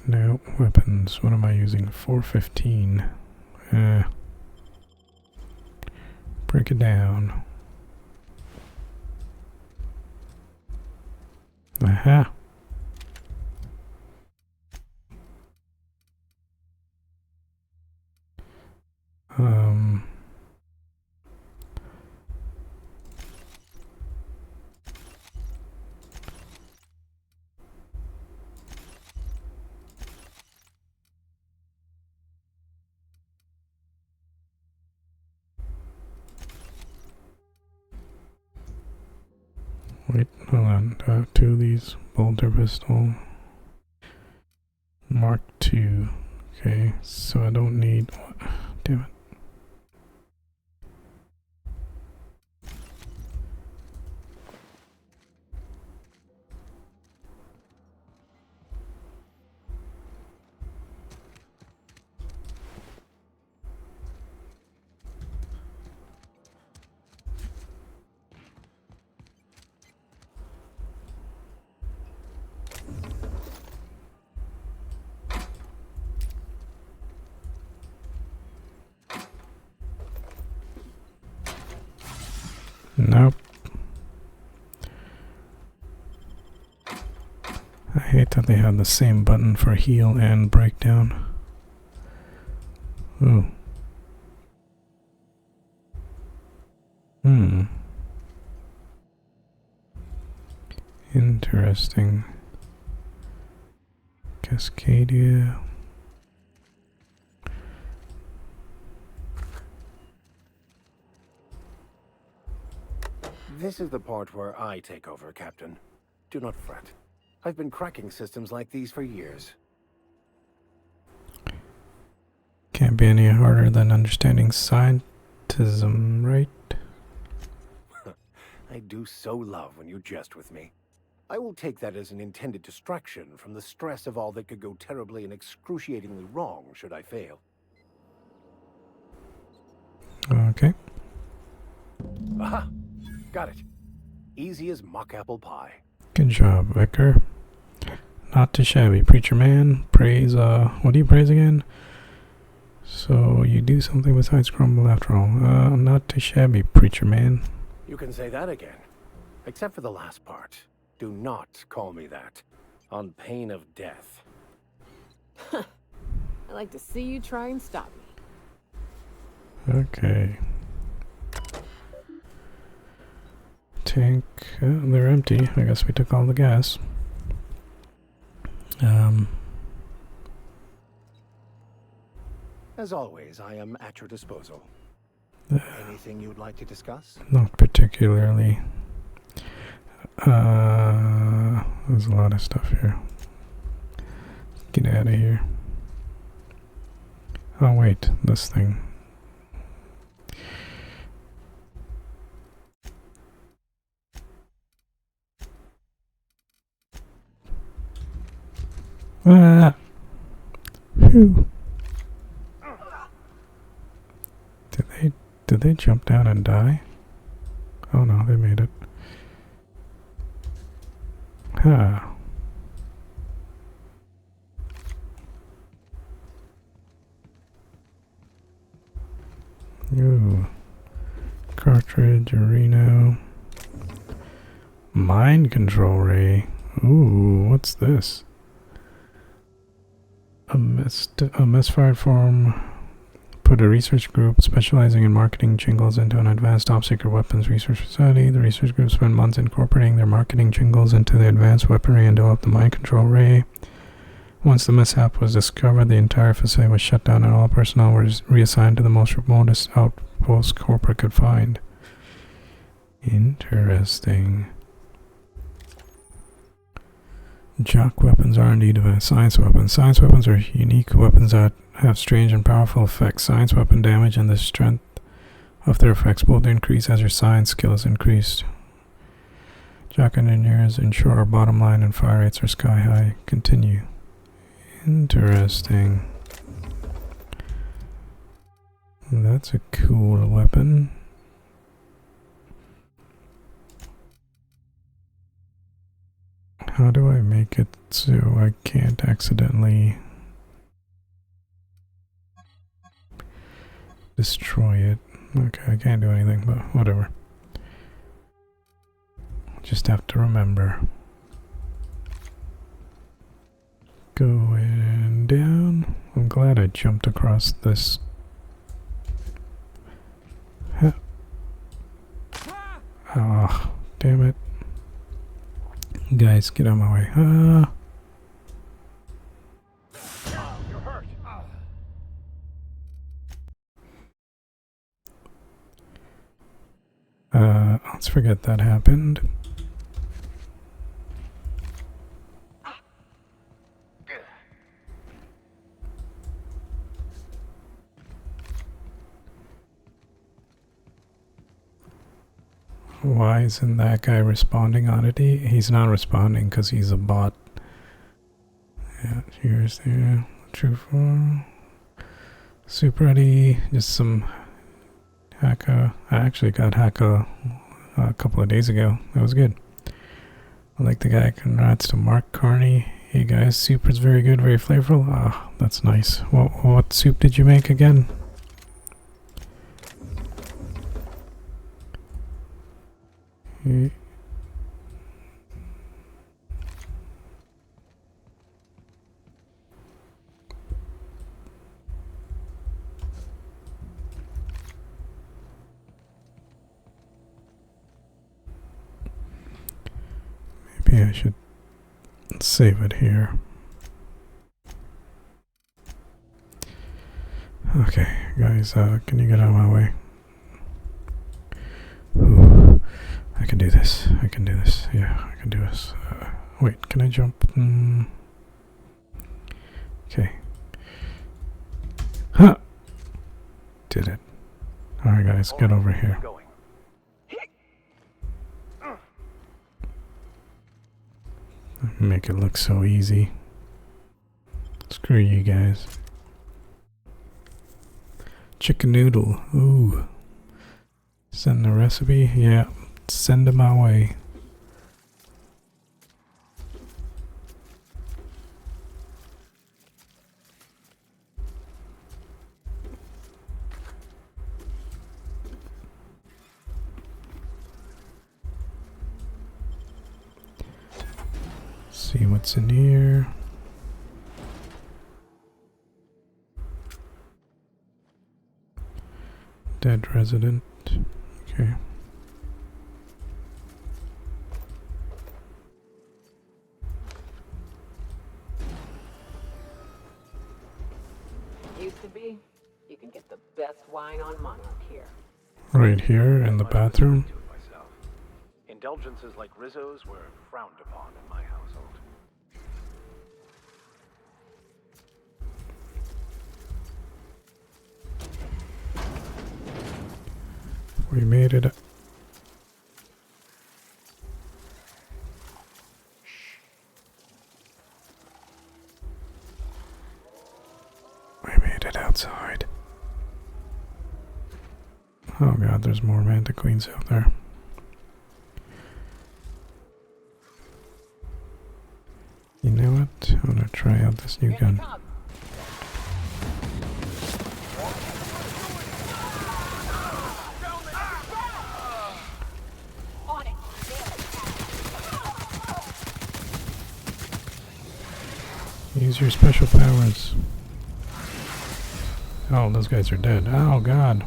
No weapons. What am I using? 415. Break it down. Aha. Wait, hold on. Do I have two of these? Bolter pistol. Mark II. Okay, so I don't need... Damn it. Nope. I hate that they have the same button for heal and breakdown. Ooh. Interesting. Cascadia. This is the part where I take over, Captain. Do not fret. I've been cracking systems like these for years. Can't be any harder than understanding scientism, right? I do so love when you jest with me. I will take that as an intended distraction from the stress of all that could go terribly and excruciatingly wrong should I fail. Okay. Aha! Got it. Easy as mock apple pie. Good job, Vicar. Not too shabby, preacher man. Praise, what do you praise again? So, you do something besides grumble after all. Not too shabby, preacher man. You can say that again. Except for the last part. Do not call me that. On pain of death. I'd like to see you try and stop me. Okay. Tank, they're empty. I guess we took all the gas. As always, I am at your disposal. Anything you'd like to discuss? Not particularly. There's a lot of stuff here. Get out of here. Oh wait, this thing. Ah! Phew. Did they jump down and die? Oh no, they made it. Ha. Ooh. Cartridge, Reno. Mind control ray. Ooh, what's this? a misfired form put a research group specializing in marketing jingles into an advanced top-secret weapons research facility. The research group spent months incorporating their marketing jingles into the advanced weaponry and developed the mind control ray. Once the mishap was discovered, the entire facility was shut down and all personnel were reassigned to the most remotest outpost corporate could find. Interesting. Jock weapons are indeed advanced science weapons. Science weapons are unique weapons that have strange and powerful effects. Science weapon damage and the strength of their effects both increase as your science skills increase. Jock engineers ensure our bottom line and fire rates are sky high. Continue. Interesting. That's a cool weapon. How do I make it so I can't accidentally destroy it? Okay, I can't do anything, but whatever. Just have to remember. Going down. I'm glad I jumped across this. Oh, damn it. Guys, get out of my way. You're hurt. Let's forget that happened. Why isn't that guy responding on it? He's not responding because he's a bot. Yeah, here's the true form. Super ready. Just some Haka. I actually got Haka a couple of days ago. That was good. I like the guy. Congrats to Mark Carney. Hey guys, Super's very good, very flavorful. Ah, that's nice. What soup did you make again? Maybe I should save it here. Okay, guys, can you get out of my way? Ooh, I can do this. I can do this. Yeah, I can do this. Wait, can I jump? Okay. Huh! Did it. Alright, guys, get over here. Make it look so easy. Screw you guys. Chicken noodle. Ooh. Send the recipe? Yeah. Send it my way. See what's in here. Dead resident. Okay. Used to be, you can get the best wine on Monarch here. Right here in the bathroom. Indulgences like Rizzo's were frowned upon in my household. We made it. We made it outside. Oh god, there's more Manta Queens out there. You know what? I'm gonna try out this new gun. Use your special powers. Oh, those guys are dead. Oh, God.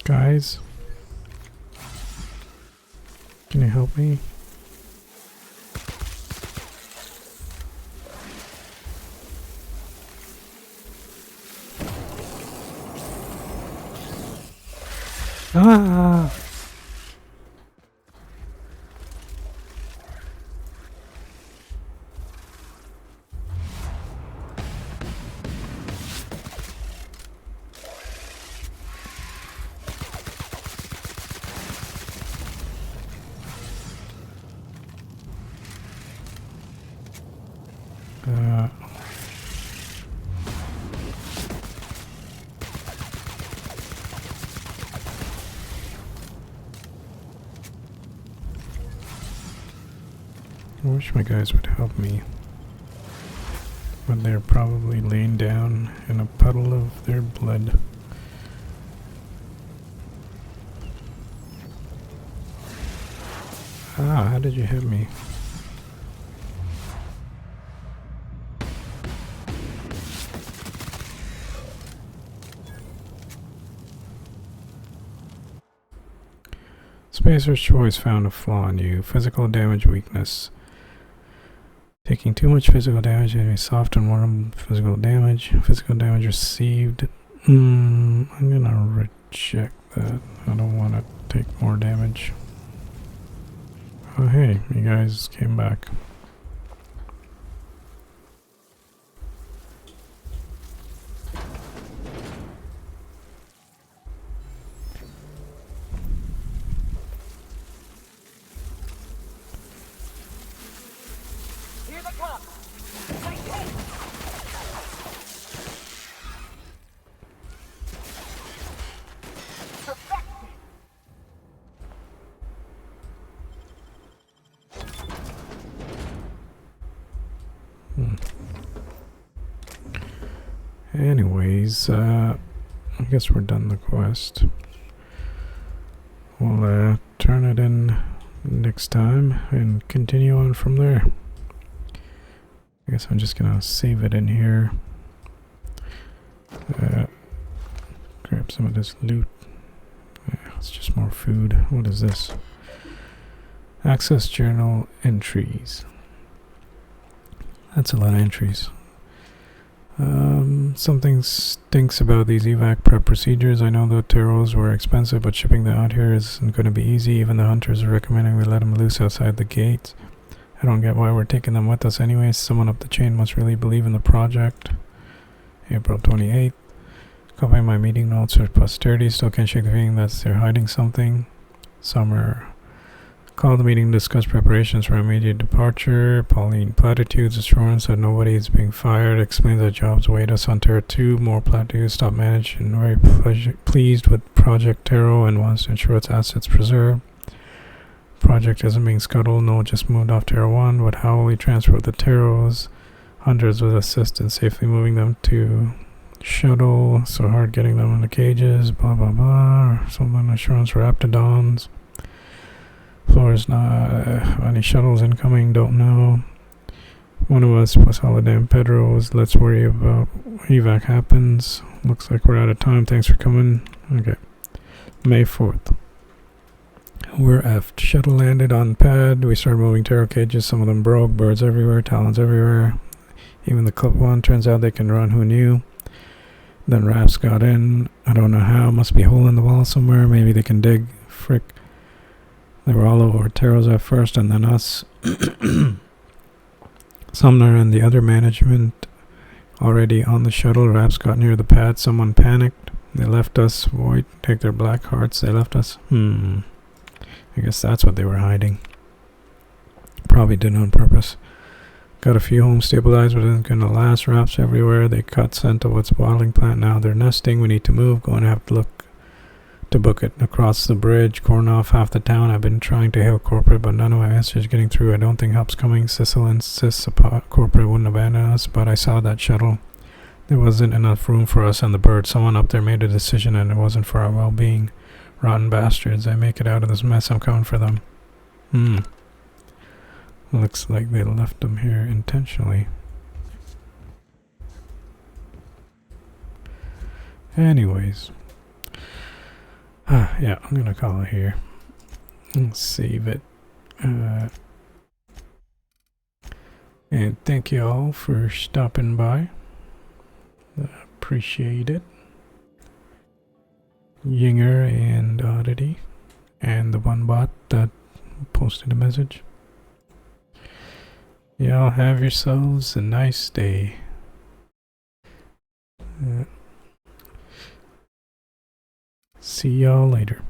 Guys, can you help me? Ah! I wish my guys would help me, but they're probably laying down in a puddle of their blood. Ah, how did you hit me? Spacer's Choice found a flaw in you. Physical damage weakness. Taking too much physical damage, enemy soft and warm physical damage. Physical damage received. I'm gonna reject that. I don't want to take more damage. Oh hey, you guys came back. Here they come! Wait, hey! Perfect! Anyways, I guess we're done the quest. We'll turn it in next time and continue on from there. I guess I'm just gonna save it in here. Grab some of this loot. Yeah, it's just more food. What is this? Access journal entries. That's a lot of entries. Something stinks about these evac prep procedures. I know the Taros were expensive, but shipping them out here isn't going to be easy. Even the hunters are recommending we let them loose outside the gates. I don't get why we're taking them with us anyways. Someone up the chain must really believe in the project. April 28th. Copying my meeting notes for posterity. Still can't shake the feeling that they're hiding something. Summer. Called the meeting to discuss preparations for immediate departure. Pauline platitudes, assurance that nobody is being fired. Explains that jobs await us on Terra 2. More platitudes, stop managing. Very pleased with Project Taro and wants to ensure its assets preserved. Project isn't being scuttled. No, just moved off Terra 1. But how will we transfer the Taros? Hunters would assist in safely moving them to shuttle. So hard getting them in the cages. Blah blah blah. Or something. Assurance for Aptodons. Floor's not any shuttles incoming, don't know. One of us plus Holiday and Pedro's. Let's worry about evac happens. Looks like we're out of time. Thanks for coming. Okay. May 4th. We're effed. Shuttle landed on pad. We started moving tarot cages. Some of them broke. Birds everywhere. Talons everywhere. Even the clip one. Turns out they can run. Who knew? Then rafts got in. I don't know how. Must be a hole in the wall somewhere. Maybe they can dig. Frick. They were all over Taros at first and then us. Sumner and the other management already on the shuttle. Raps got near the pad. Someone panicked. They left us. Void, take their black hearts. They left us. I guess that's what they were hiding. Probably did it on purpose. Got a few homes stabilized, but it isn't gonna last. Raps everywhere. They cut scent of what's bottling plant. Now they're nesting. We need to move. Going to have to look to book it across the bridge. Corn off half the town. I've been trying to hail corporate, but none of my messages getting through. I don't think help's coming. Sissel insists corporate wouldn't abandon us, but I saw that shuttle. There wasn't enough room for us on the bird. Someone up there made a decision and it wasn't for our well-being. Rotten bastards. I make it out of this mess, I'm coming for them. Looks like they left them here intentionally. Anyways. Yeah, I'm gonna call it here. Let's save it. And thank you all for stopping by. Appreciate it. Yinger and Oddity. And the one bot that posted a message. Y'all have yourselves a nice day. See y'all later.